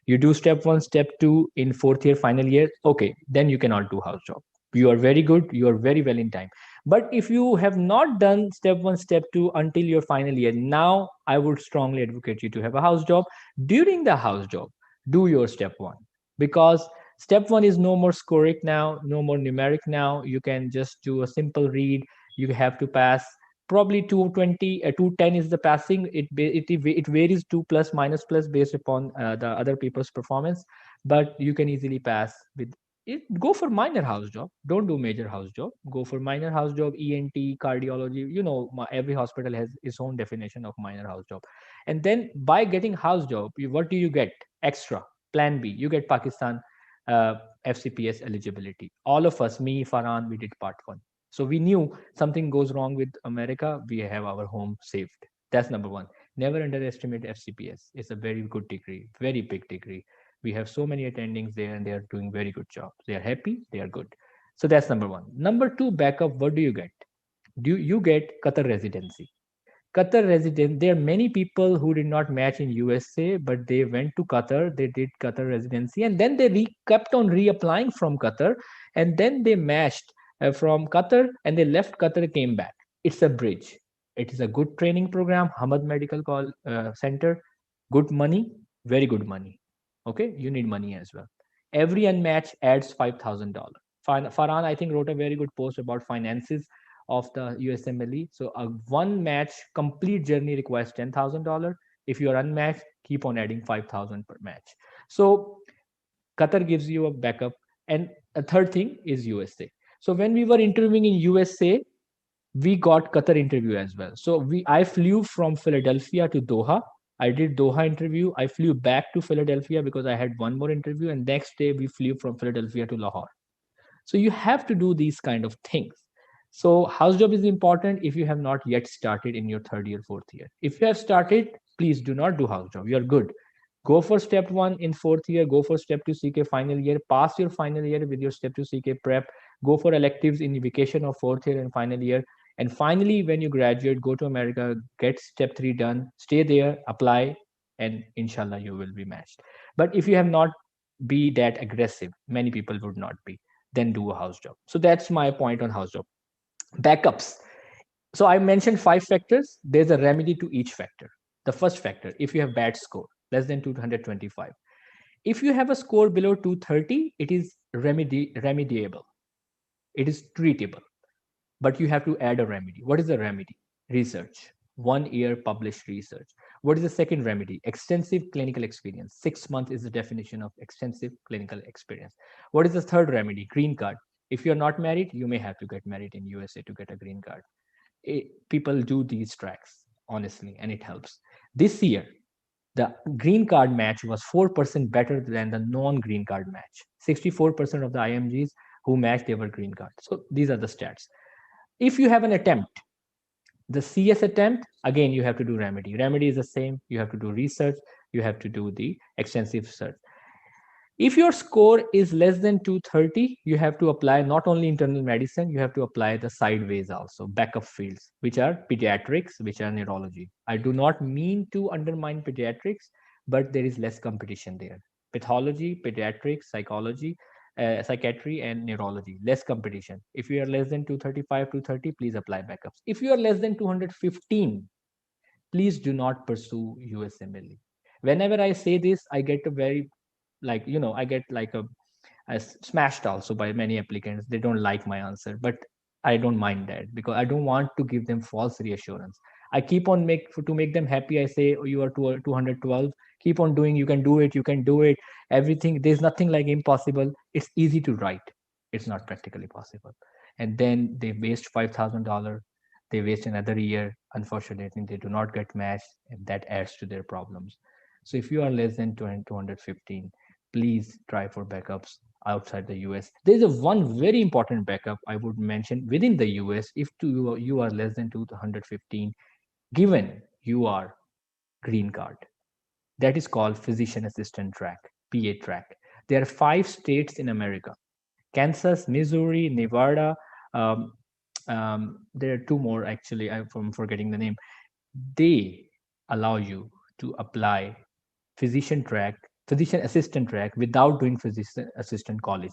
you do step one, step two in fourth year, final year, okay, then you cannot do house job. You are very good, you are very well in time. But if you have not done step one, step two until your final year, now I would strongly advocate you to have a house job. During the house job, do your step one, because step one is no more scoring now, no more numeric now. You can just do a simple read. You have to pass probably 220, 210 is the passing. It varies 2 plus minus plus based upon the other people's performance, but you can easily pass with it. Go for minor house job, don't do major house job. Go for minor house job, ENT, cardiology. Every hospital has its own definition of minor house job. And then by getting house job, what do you get extra? Plan B, you get Pakistan uh, FCPS eligibility. All of us, me, Faran, we did part one. So we knew something goes wrong with America, we have our home saved. That's number one. Never underestimate FCPS. It's a very good degree, very big degree. We have so many attendings there, and they are doing very good job. They are happy, they are good. So that's number one. Number two, backup, what do you get? Do you get Qatar residency? Qatar resident, there are many people who did not match in USA, but they went to Qatar, they did Qatar residency, and then they kept on reapplying from Qatar, and then they matched from Qatar, and they left Qatar, came back. It's a bridge. It is a good training program, Ahmed Medical Center, good money, very good money. Okay, you need money as well. Every unmatched adds $5,000. Farhan, I think, wrote a very good post about finances of the USMLE. So a one match complete journey requires $10,000. If you are unmatched, keep on adding 5,000 per match. So Qatar gives you a backup. And a third thing is USA. So when we were interviewing in USA, we got Qatar interview as well. So I flew from Philadelphia to Doha. I did Doha interview. I flew back to Philadelphia because I had one more interview. And next day we flew from Philadelphia to Lahore. So you have to do these kind of things. So house job is important if you have not yet started in your third year, fourth year. If you have started, please do not do house job. You are good. Go for step one in fourth year. Go for step two CK final year. Pass your final year with your step two CK prep. Go for electives in vacation of fourth year and final year. And finally, when you graduate, go to America, get step three done, stay there, apply, and inshallah, you will be matched. But if you have not be that aggressive, many people would not be, then do a house job. So that's my point on house job. Backups. So I mentioned 5 factors. There's a remedy to each factor. The first factor, if you have bad score, less than 225. If you have a score below 230, it is remediable. It is treatable. But you have to add a remedy. What is the remedy? Research. 1 year published research. What is the second remedy? Extensive clinical experience. 6 months is the definition of extensive clinical experience. What is the third remedy? Green card. If you're not married, you may have to get married in USA to get a green card. people do these tracks honestly, and it helps. This year, the green card match was 4% better than the non-green card match. 64% of the IMGs who matched, they were green card. So these are the stats. If you have an attempt, the CS attempt, again, you have to do remedy. Remedy is the same. You have to do research. You have to do the extensive search. If your score is less than 230, you have to apply not only internal medicine, you have to apply the sideways also, backup fields, which are pediatrics, which are neurology. I do not mean to undermine pediatrics, but there is less competition there. Pathology, pediatrics, psychology, psychiatry, and neurology, less competition. If you are less than 235, 230, please apply backups. If you are less than 215, please do not pursue USMLE. Whenever I say this, I get a very I get like a smashed also by many applicants. They don't like my answer, but I don't mind that because I don't want to give them false reassurance. I keep on to make them happy. I say, oh, you are 212. Keep on doing. You can do it. You can do it. Everything. There's nothing like impossible. It's easy to write. It's not practically possible. And then they waste $5,000. They waste another year. Unfortunately, they do not get matched, and that adds to their problems. So if you are less than 215, please try for backups outside the US. There's a one very important backup I would mention within the US. If you are less than 215, given you are green card, that is called physician assistant track, PA track. There are 5 states in America: Kansas, Missouri, Nevada. Um, there are 2 more actually. I'm forgetting the name. They allow you to apply physician track, physician assistant track without doing physician assistant college.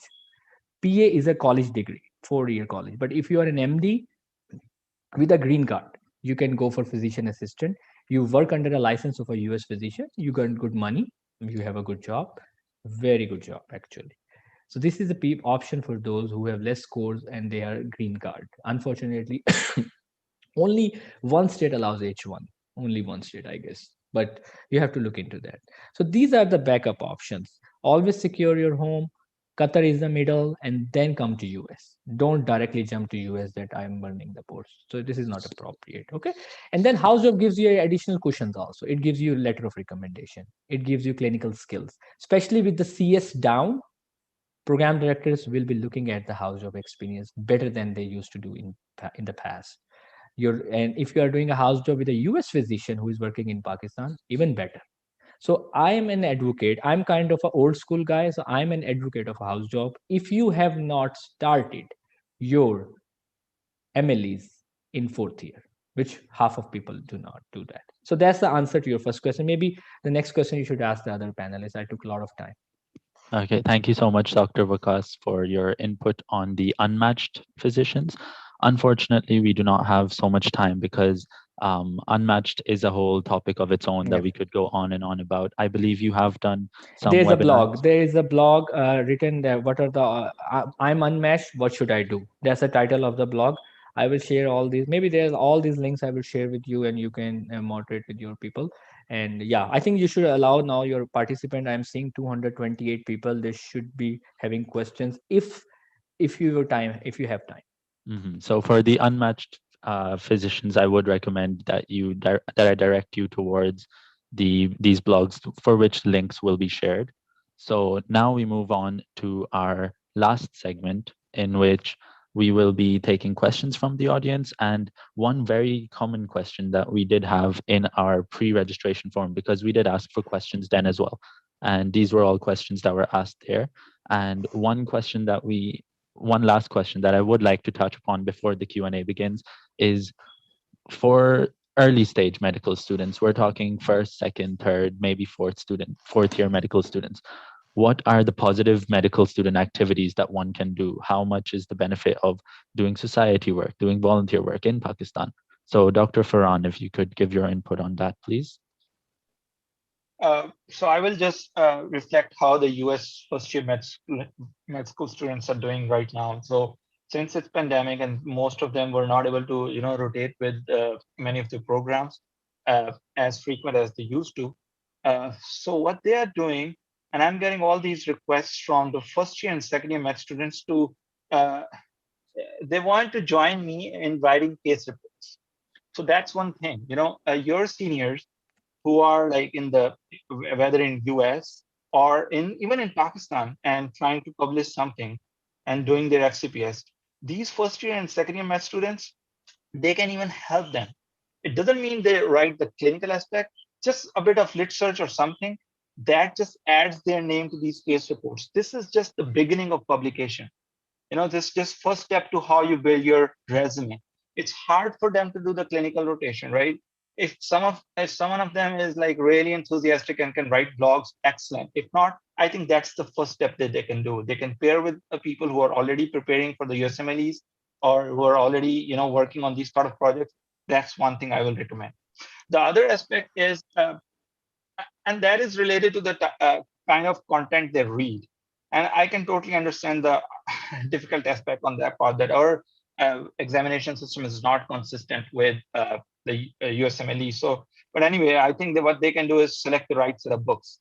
PA is a college degree, 4-year college. But if you are an MD with a green card, you can go for physician assistant. You work under a license of a US physician, you get good money, you have a good job, very good job actually. So this is a option for those who have less scores and they are green card. Unfortunately, only one state allows H1, only one state, I guess. But you have to look into that. So these are the backup options. Always secure your home. Qatar is the middle, and then come to US. Don't directly jump to US that I'm burning the ports. So this is not appropriate. Okay. And then house job gives you additional cushions also. It gives you a letter of recommendation. It gives you clinical skills, especially with the CS down. Program directors will be looking at the house job experience better than they used to do in the past. And if you are doing a house job with a US physician who is working in Pakistan, even better. So I am an advocate. I'm kind of an old school guy. So I'm an advocate of a house job. If you have not started your MLEs in 4th year, which half of people do not do that. So that's the answer to your first question. Maybe the next question you should ask the other panelists. I took a lot of time. Okay, thank you so much, Dr. Vagas, for your input on the unmatched physicians. Unfortunately, we do not have so much time because unmatched is a whole topic of its own that we could go on and on about. I believe you have done some There's webinars. a blog. There is a blog written there. What are the I'm unmatched. What should I do? That's the title of the blog. I will share all these. Maybe there's all these links I will share with you, and you can moderate with your people. And yeah, I think you should allow now your participant. I'm seeing 228 people. They should be having questions if you have time. If you have time. Mm-hmm. So for the unmatched physicians, I would recommend that that I direct you towards these blogs for which links will be shared. So now we move on to our last segment in which we will be taking questions from the audience. And one very common question that we did have in our pre-registration form, because we did ask for questions then as well. And these were all questions that were asked there. And one last question that I would like to touch upon before the Q&A begins is for early stage medical students. We're talking first, second, third, maybe fourth year medical students. What are the positive medical student activities that one can do? How much is the benefit of doing society work, doing volunteer work in Pakistan? So Dr. Faran, if you could give your input on that, please. So I will just reflect how the US first year med school students are doing right now. So since it's pandemic and most of them were not able to, rotate with many of the programs as frequent as they used to. So what they are doing, and I'm getting all these requests from the first year and second year med students to, they want to join me in writing case reports. So that's one thing. Your seniors who are like whether in US or even in Pakistan and trying to publish something and doing their FCPS, these first year and second year math students, they can even help them. It doesn't mean they write the clinical aspect, just a bit of lit search or something that just adds their name to these case reports. This is just the beginning of publication. This just first step to how you build your resume. It's hard for them to do the clinical rotation, right? If someone of them is like really enthusiastic and can write blogs, excellent. If not, I think that's the first step that they can do. They can pair with people who are already preparing for the USMLEs or who are already working on these sort of projects. That's one thing I will recommend. The other aspect is and that is related to the kind of content they read. And I can totally understand the difficult aspect on that part, that our examination system is not consistent with the USMLE. So, but anyway, I think that what they can do is select the right set of books.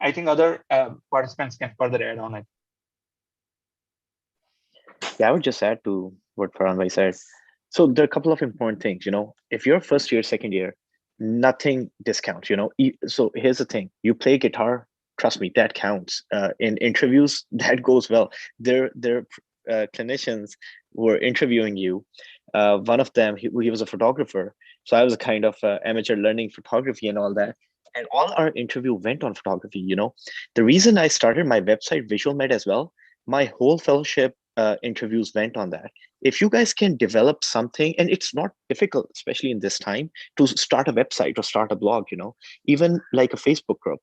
I think other participants can further add on it. Yeah, I would just add to what Faran Bhai said. So there are a couple of important things. If you're first year, second year, nothing discounts. So here's the thing: you play guitar. Trust me, that counts. In interviews, that goes well. Their clinicians were interviewing you. One of them, he was a photographer, so I was a kind of amateur learning photography and all that. And all our interview went on photography. The reason I started my website Visual Med as well, my whole fellowship interviews went on that. If you guys can develop something, and it's not difficult, especially in this time, to start a website or start a blog, even like a Facebook group,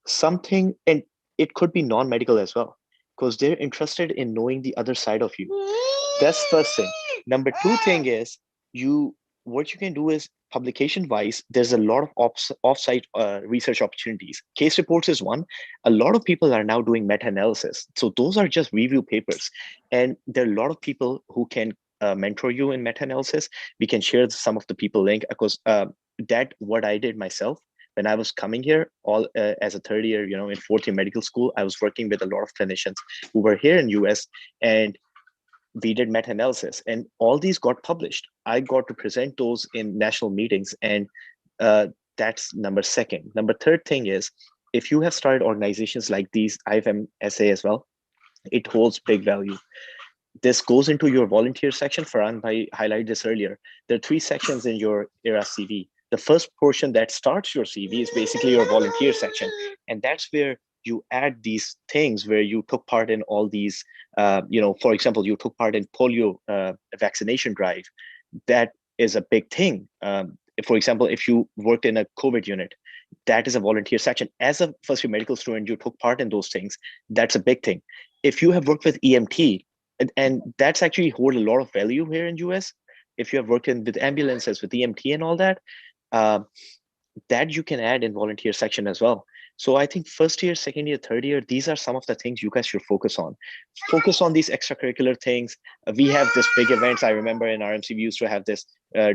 something, and it could be non-medical as well, because they're interested in knowing the other side of you. That's first thing. Number two thing is what you can do is publication wise, there's a lot of off-site research opportunities. Case reports is one. A lot of people are now doing meta-analysis. So those are just review papers. And there are a lot of people who can mentor you in meta-analysis. We can share some of the people link, because that what I did myself. When I was coming here, all as a third year, in fourth year medical school, I was working with a lot of clinicians who were here in US, and we did meta-analysis, and all these got published. I got to present those in national meetings, and that's number second. Number third thing is, if you have started organizations like these, IFMSA as well, it holds big value. This goes into your volunteer section. Faran Bhai highlighted this earlier. There are 3 sections in your ERA CV. The first portion that starts your CV is basically your volunteer section. And that's where you add these things where you took part in all these, for example, you took part in polio vaccination drive. That is a big thing. For example, if you worked in a COVID unit, that is a volunteer section. As a first year medical student, you took part in those things. That's a big thing. If you have worked with EMT, and that's actually hold a lot of value here in US. If you have worked with ambulances, with EMT and all that, that you can add in volunteer section as well. So I think first year, second year, third year, these are some of the things you guys should focus on. Focus on these extracurricular things. We have this big events. I remember in RMC, we used to have this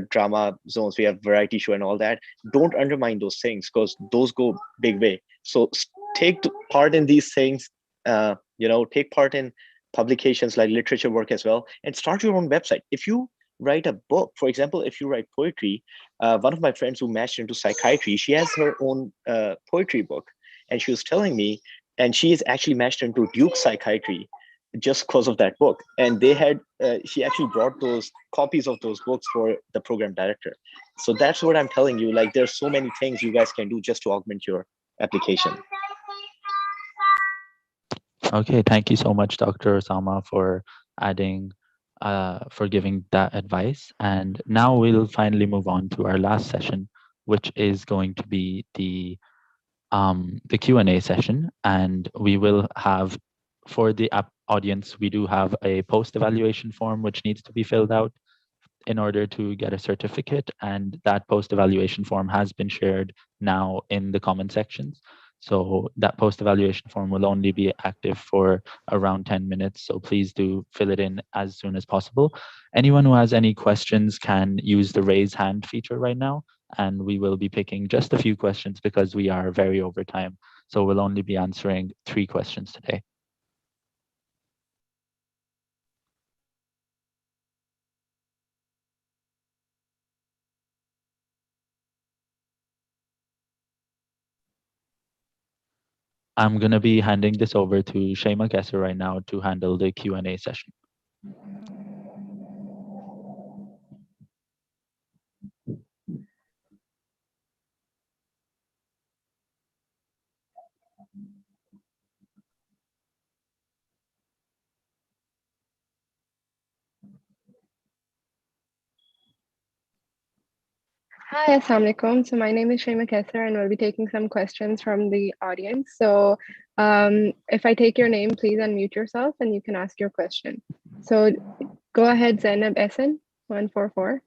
drama zones. We have variety show and all that. Don't undermine those things, because those go big way. So take part in these things, take part in publications like literature work as well, and start your own website. If you write a book, for example, if you write poetry, one of my friends who matched into psychiatry, she has her own poetry book, and she was telling me, and she is actually matched into Duke Psychiatry just because of that book. And they had, she actually brought those copies of those books for the program director. So that's what I'm telling you. Like, there's so many things you guys can do just to augment your application. Okay, thank you so much, Dr. Osama, for adding, for giving that advice. And now we'll finally move on to our last session, which is going to be the Q&A session. And we will have, for the audience, we do have a post-evaluation form which needs to be filled out in order to get a certificate. And that post-evaluation form has been shared now in the comment sections. So that post-evaluation form will only be active for around 10 minutes. So please do fill it in as soon as possible. Anyone who has any questions can use the raise hand feature right now, and we will be picking just a few questions because we are very over time. So we'll only be answering 3 questions today. I'm going to be handing this over to Shaima Kesser right now to handle the Q&A session. Hi, Assalamu alaikum. So my name is Shaima Kesser and we'll be taking some questions from the audience. So if I take your name, please unmute yourself and you can ask your question. So go ahead, Zainab Essen, 144.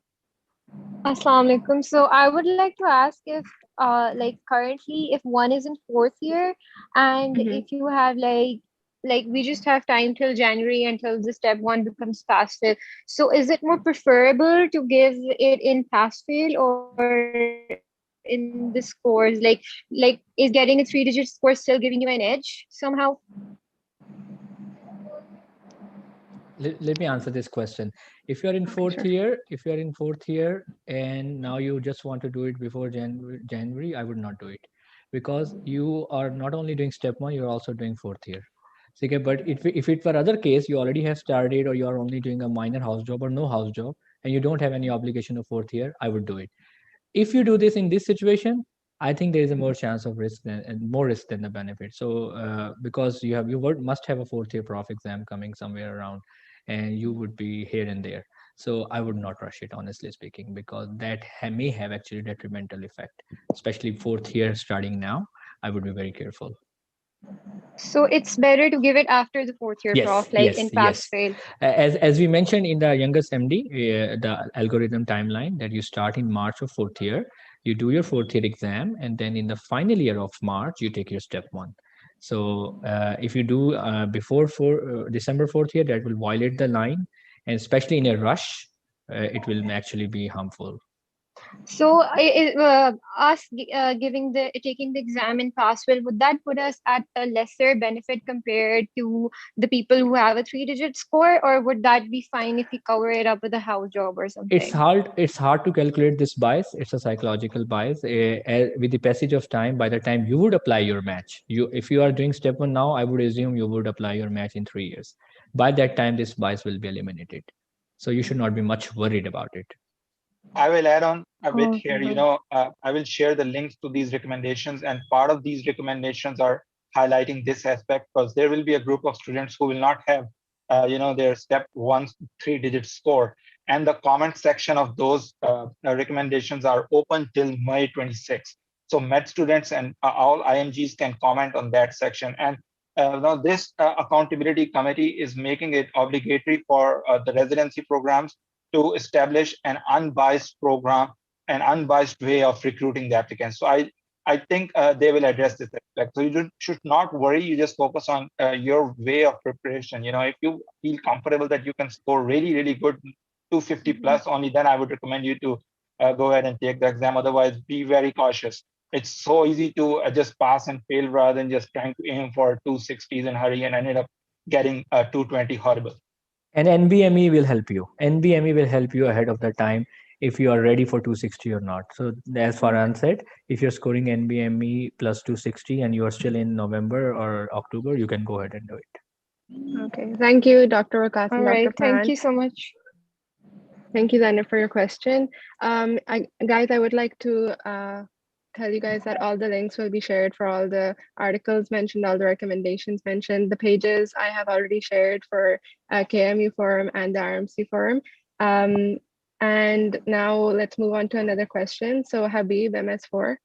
Assalamu alaikum. So I would like to ask if like currently if one is in fourth year and if you have like we just have time till January until the step one becomes pass fail. So is it more preferable to give it in pass fail or in the scores? Like is getting a 3-digit score still giving you an edge somehow? Let me answer this question. If you're in fourth year, and now you just want to do it before January, I would not do it, because you are not only doing step one, you're also doing fourth year. Okay, but if it were other case, you already have started or you are only doing a minor house job or no house job and you don't have any obligation of fourth year, I would do it. If you do this in this situation, I think there is a more chance of risk and more risk than the benefit. So because must have a fourth year prof exam coming somewhere around, and you would be here and there. So I would not rush it, honestly speaking, because that may have actually detrimental effect, especially fourth year starting now. I would be very careful. So it's better to give it after the fourth year prof, like in pass fail. As we mentioned in the youngest MD, the algorithm timeline that you start in March of fourth year, you do your fourth year exam, and then in the final year of March, you take your step one. So if you do before December fourth year, that will violate the line, and especially in a rush, it will actually be harmful. So taking the exam in pass fail, would that put us at a lesser benefit compared to the people who have a 3-digit score, or would that be fine if we cover it up with a house job or something? It's hard to calculate this bias. It's a psychological bias. With the passage of time, by the time you would apply your match, if you are doing step one now, I would assume you would apply your match in 3 years. By that time, this bias will be eliminated. So you should not be much worried about it. I will add on a bit here. I will share the links to these recommendations, and part of these recommendations are highlighting this aspect, because there will be a group of students who will not have, their step one 3-digit score, and the comment section of those recommendations are open till May 26th. So med students and all IMGs can comment on that section. And now this accountability committee is making it obligatory for the residency programs to establish an unbiased program, an unbiased way of recruiting the applicants. So I think they will address this aspect. So you should not worry. You just focus on your way of preparation. If you feel comfortable that you can score really, really good, 250 plus, only then I would recommend you to go ahead and take the exam. Otherwise, be very cautious. It's so easy to just pass and fail rather than just trying to aim for 260s in a hurry and ended up getting 220 horrible. And NBME will help you. NBME will help you ahead of the time if you are ready for 260 or not. So as Faran said, if you're scoring NBME plus 260 and you are still in November or October, you can go ahead and do it. Okay, thank you, Dr. Vagas and Dr. Faran. Thank you so much. Thank you, Zainab, for your question. Guys, I would like to tell you guys that all the links will be shared for all the articles mentioned, all the recommendations mentioned. The pages I have already shared for KMU Forum and the RMC Forum. And now let's move on to another question. So Habib, MS4,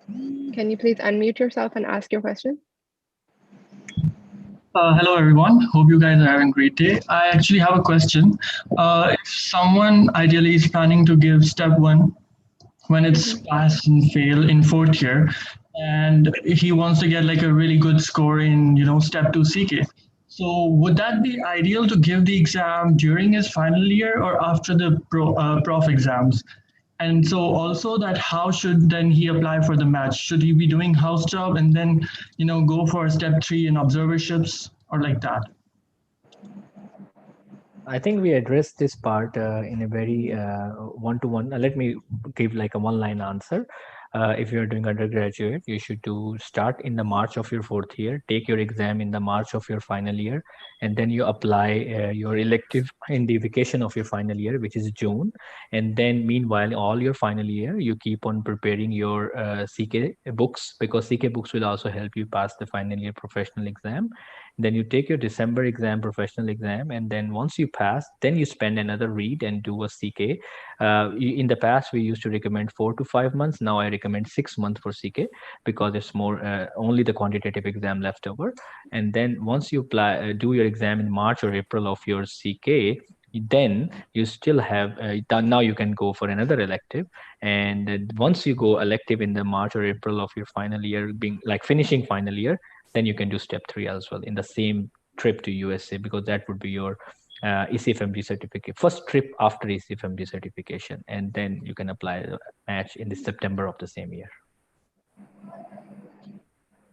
can you please unmute yourself and ask your question? Hello, everyone. Hope you guys are having a great day. I actually have a question. If someone ideally is planning to give step one when it's pass and fail in fourth year, and he wants to get like a really good score in, step two CK. So would that be ideal to give the exam during his final year or after the prof exams? And so also that how should then he apply for the match? Should he be doing house job and then, go for step 3 in observerships or like that? I think we addressed this part in a very one-to-one. Let me give like a one-line answer. If you're doing undergraduate, you should start in the March of your 4th year, take your exam in the March of your final year, and then you apply your elective in the vacation of your final year, which is June. And then meanwhile, all your final year, you keep on preparing your CK books, because CK books will also help you pass the final year professional exam. Then you take your December exam, professional exam, and then once you pass, then you spend another read and do a CK. In the past, we used to recommend 4 to 5 months. Now I recommend 6 months for CK, because it's more only the quantitative exam left over. And then once you apply, do your exam in March or April of your CK, then you still have now you can go for another elective. And once you go elective in the March or April of your final year, being like finishing final year, then you can do step 3 as well in the same trip to USA, because that would be your ECFMG certificate, first trip after ECFMG certification, and then you can apply the match in the September of the same year.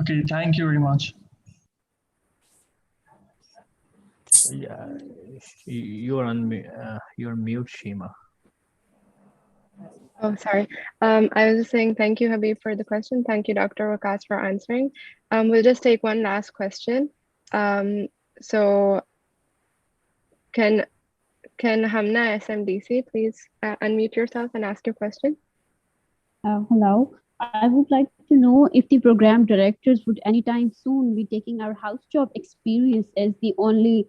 Okay, thank you very much. Yeah, you're on you're mute, Shima. Oh, sorry. I was just saying thank you, Habib, for the question. Thank you, Dr. Vagas, for answering. We'll just take one last question. So can Hamna SMDC please unmute yourself and ask your question? Hello. I would like to know if the program directors would anytime soon be taking our house job experience as the only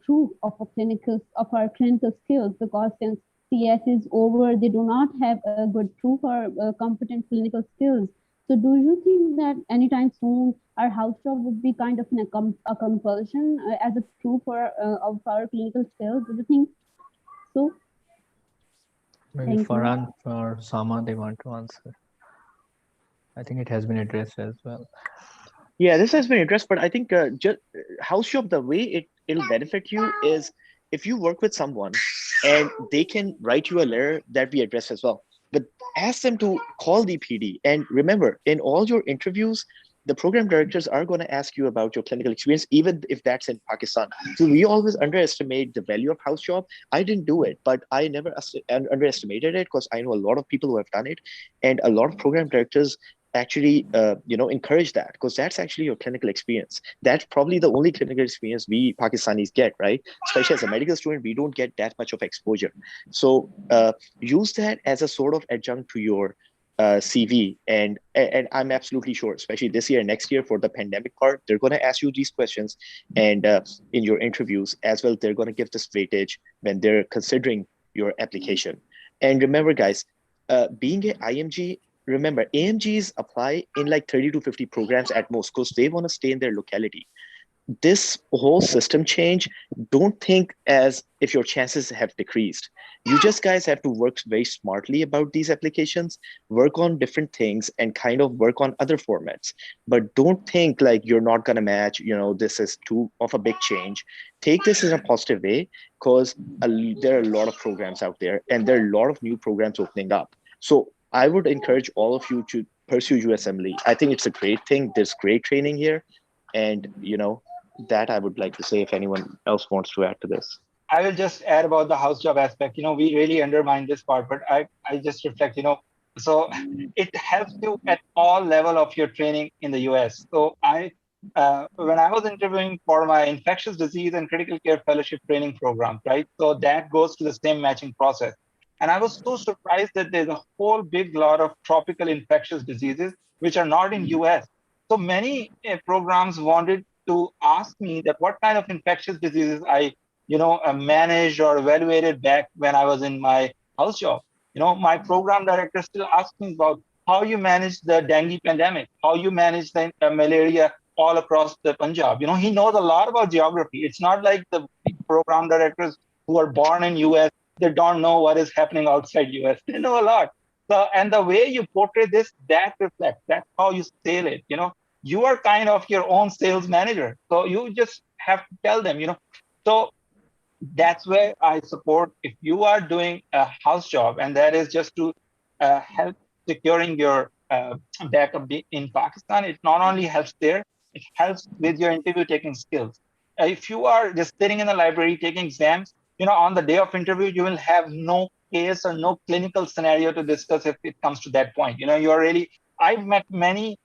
proof of our clinical skills, because since CS is over, they do not have a good proof or competent clinical skills. So do you think that anytime soon our house job would be kind of a compulsion as a proof of our clinical skills? Do you think so? Maybe Faran or Sama, they want to answer. I think it has been addressed as well. Yeah, this has been addressed, but I think just house job, the way it'll benefit you is if you work with someone and they can write you a letter that we address as well, but ask them to call the PD. And remember, in all your interviews, the program directors are going to ask you about your clinical experience, even if that's in Pakistan. So we always underestimate the value of house job. I didn't do it, but I never underestimated it, because I know a lot of people who have done it, and a lot of program directors actually encourage that, because that's actually your clinical experience. That's probably the only clinical experience we Pakistanis get, right? Especially as a medical student, we don't get that much of exposure. So use that as a sort of adjunct to your CV, and I'm absolutely sure, especially this year, next year for the pandemic part, they're going to ask you these questions, and in your interviews as well, they're going to give this weightage when they're considering your application. And remember, guys, being an IMG, remember, AMGs apply in like 30 to 50 programs at most, because they want to stay in their locality. This whole system change, don't think as if your chances have decreased. You just guys have to work very smartly about these applications, work on different things, and kind of work on other formats. But don't think like you're not going to match, this is too of a big change. Take this in a positive way, because there are a lot of programs out there, and there are a lot of new programs opening up. So I would encourage all of you to pursue USMLE. I think it's a great thing. There's great training here. And, that I would like to say, if anyone else wants to add to this. I will just add about the house job aspect. We really undermine this part, but I just reflect, so it helps you at all level of your training in the US. So when I was interviewing for my infectious disease and critical care fellowship training program, right? So that goes to the same matching process. And I was so surprised that there's a whole big lot of tropical infectious diseases which are not in US. So many programs wanted to ask me that what kind of infectious diseases I managed or evaluated back when I was in my house job. My program director still asks me about how you manage the dengue pandemic, how you manage the malaria all across the Punjab. He knows a lot about geography. It's not like the program directors who are born in US, they don't know what is happening outside US. They know a lot. So, and the way you portray this, that reflects, that's how you sell it. You are kind of your own sales manager. So you just have to tell them, So that's where I support, if you are doing a house job, and that is just to help securing your backup in Pakistan, it not only helps there, it helps with your interview taking skills. If you are just sitting in the library taking exams, on the day of interview, you will have no case or no clinical scenario to discuss if it comes to that point. You're really, I've met many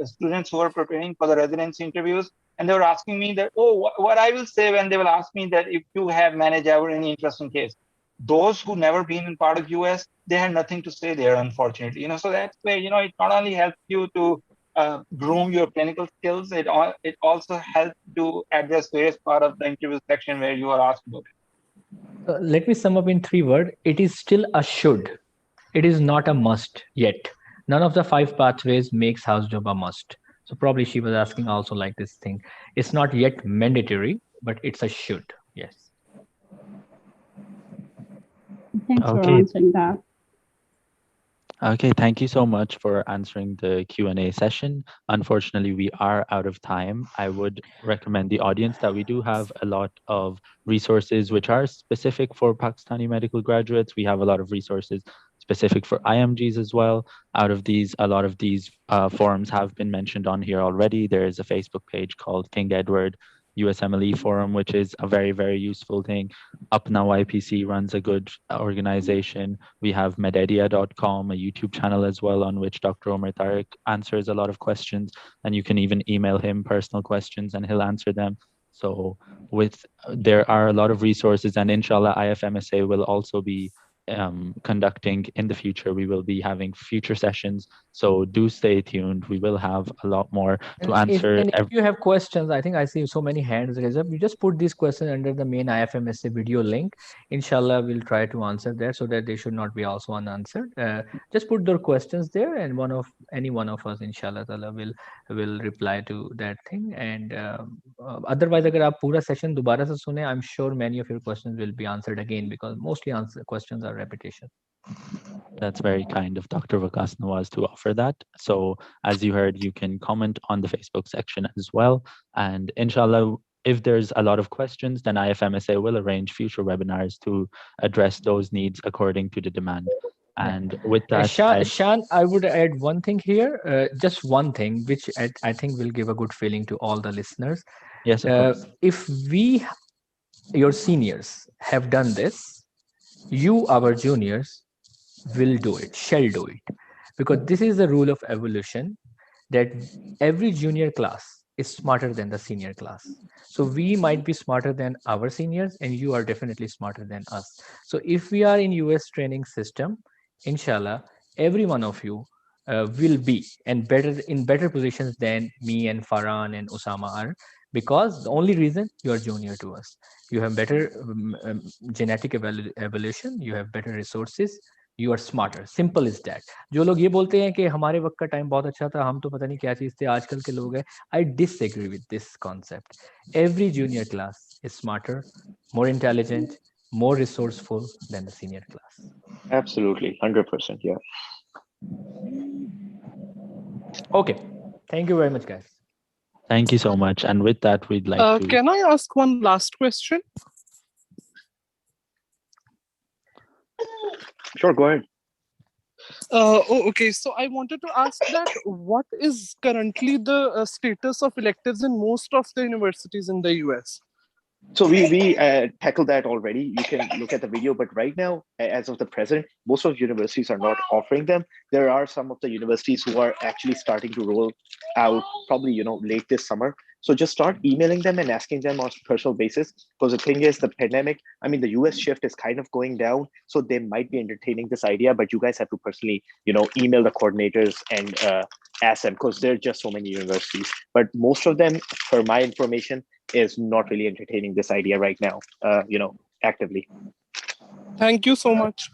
students who are preparing for the residency interviews, and they were asking me that, oh, what I will say when they will ask me that if you have managed ever any interesting case. Those who never been in part of US, they had nothing to say there, unfortunately. So that's where, it not only helps you to groom your clinical skills, it also helps to address various part of the interview section where you are asked about it. Let me sum up in 3 words. It is still a should. It is not a must yet. None of the 5 pathways makes house job a must. So probably she was asking also like this thing. It's not yet mandatory, but it's a should. Yes. Thanks for Okay. answering that. Okay, thank you so much for answering the Q&A session. Unfortunately, we are out of time. I would recommend the audience that we do have a lot of resources which are specific for Pakistani medical graduates. We have a lot of resources specific for IMGs as well. Out of these, a lot of these forums have been mentioned on here already. There is a Facebook page called King Edward USMLE forum, which is a very, very useful thing. Upna YPC runs a good organization. We have mededia.com, a YouTube channel as well, on which Dr. Omar Tariq answers a lot of questions, and you can even email him personal questions and he'll answer them. So there are a lot of resources, and inshallah IFMSA will also be conducting in the future. We will be having future sessions, so do stay tuned. We will have a lot more to answer. If you have questions, I think I see so many hands raised up. You just put these questions under the main IFMSA video link. Inshallah, we'll try to answer that so that they should not be also unanswered. Just put their questions there, and any one of us, inshallah, will reply to that thing. And otherwise, अगर आप पूरा session दोबारा से सुने, I'm sure many of your questions will be answered again, because mostly questions are repetition. That's very kind of Dr. Vagas Nawaz to offer that. So as you heard, you can comment on the Facebook section as well. And inshallah, if there's a lot of questions, then IFMSA will arrange future webinars to address those needs according to the demand. And with that, Shan, I would add one thing here, just one thing, which I think will give a good feeling to all the listeners. Yes, of course. If your seniors, have done this, you, our juniors, shall do it. Because this is the rule of evolution, that every junior class is smarter than the senior class. So we might be smarter than our seniors, and you are definitely smarter than us. So if we are in US training system, inshallah, every one of you will be in better positions than me and Faran and Osama are, because the only reason you are junior to us. You have better genetic evolution, you have better resources, you are smarter. Simple is that. जो लोग ये बोलते हैं कि हमारे वक्त का time बहुत अच्छा था, हम तो पता नहीं क्या चीज थे, आजकल के लोग हैं, I disagree with this concept. Every junior class is smarter, more intelligent, more resourceful than the senior class. Absolutely, 100%, yeah. Okay, thank you very much, guys. Thank you so much. And with that, we'd like to... Can I ask one last question? Sure, go ahead. Okay. So I wanted to ask that what is currently the status of electives in most of the universities in the US? So we tackled that already. You can look at the video, but right now, as of the present, most of universities are not offering them. There are some of the universities who are actually starting to roll out probably, late this summer. So just start emailing them and asking them on a personal basis, because the thing is, the pandemic, the US shift is kind of going down. So they might be entertaining this idea, but you guys have to personally, email the coordinators and ask them, because there are just so many universities. But most of them, for my information, is not really entertaining this idea right now, actively. Thank you so much.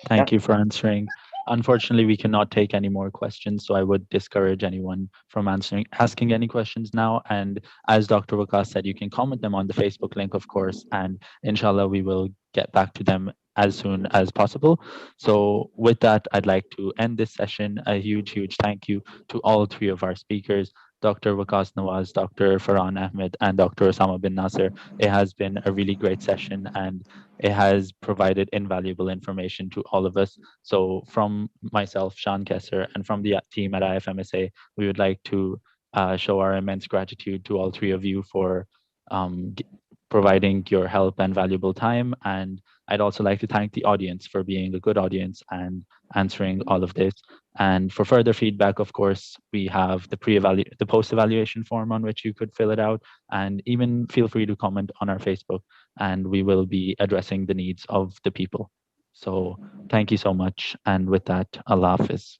Thank you for answering. Unfortunately, we cannot take any more questions, so I would discourage anyone from asking any questions now. And as Dr. Vakas said, you can comment them on the Facebook link, of course, and inshallah, we will get back to them as soon as possible. So with that, I'd like to end this session. A huge, huge thank you to all 3 of our speakers, Dr. Vagas Nawaz, Dr. Faran Ahmed, and Dr. Osama bin Nasser. It has been a really great session, and it has provided invaluable information to all of us. So from myself, Sean Kesser, and from the team at IFMSA, we would like to show our immense gratitude to all 3 of you for providing your help and valuable time. And I'd also like to thank the audience for being a good audience and answering all of this. And for further feedback, of course, we have the post-evaluation form on which you could fill it out, and even feel free to comment on our Facebook, and we will be addressing the needs of the people. So thank you so much. And with that, Allah Hafiz.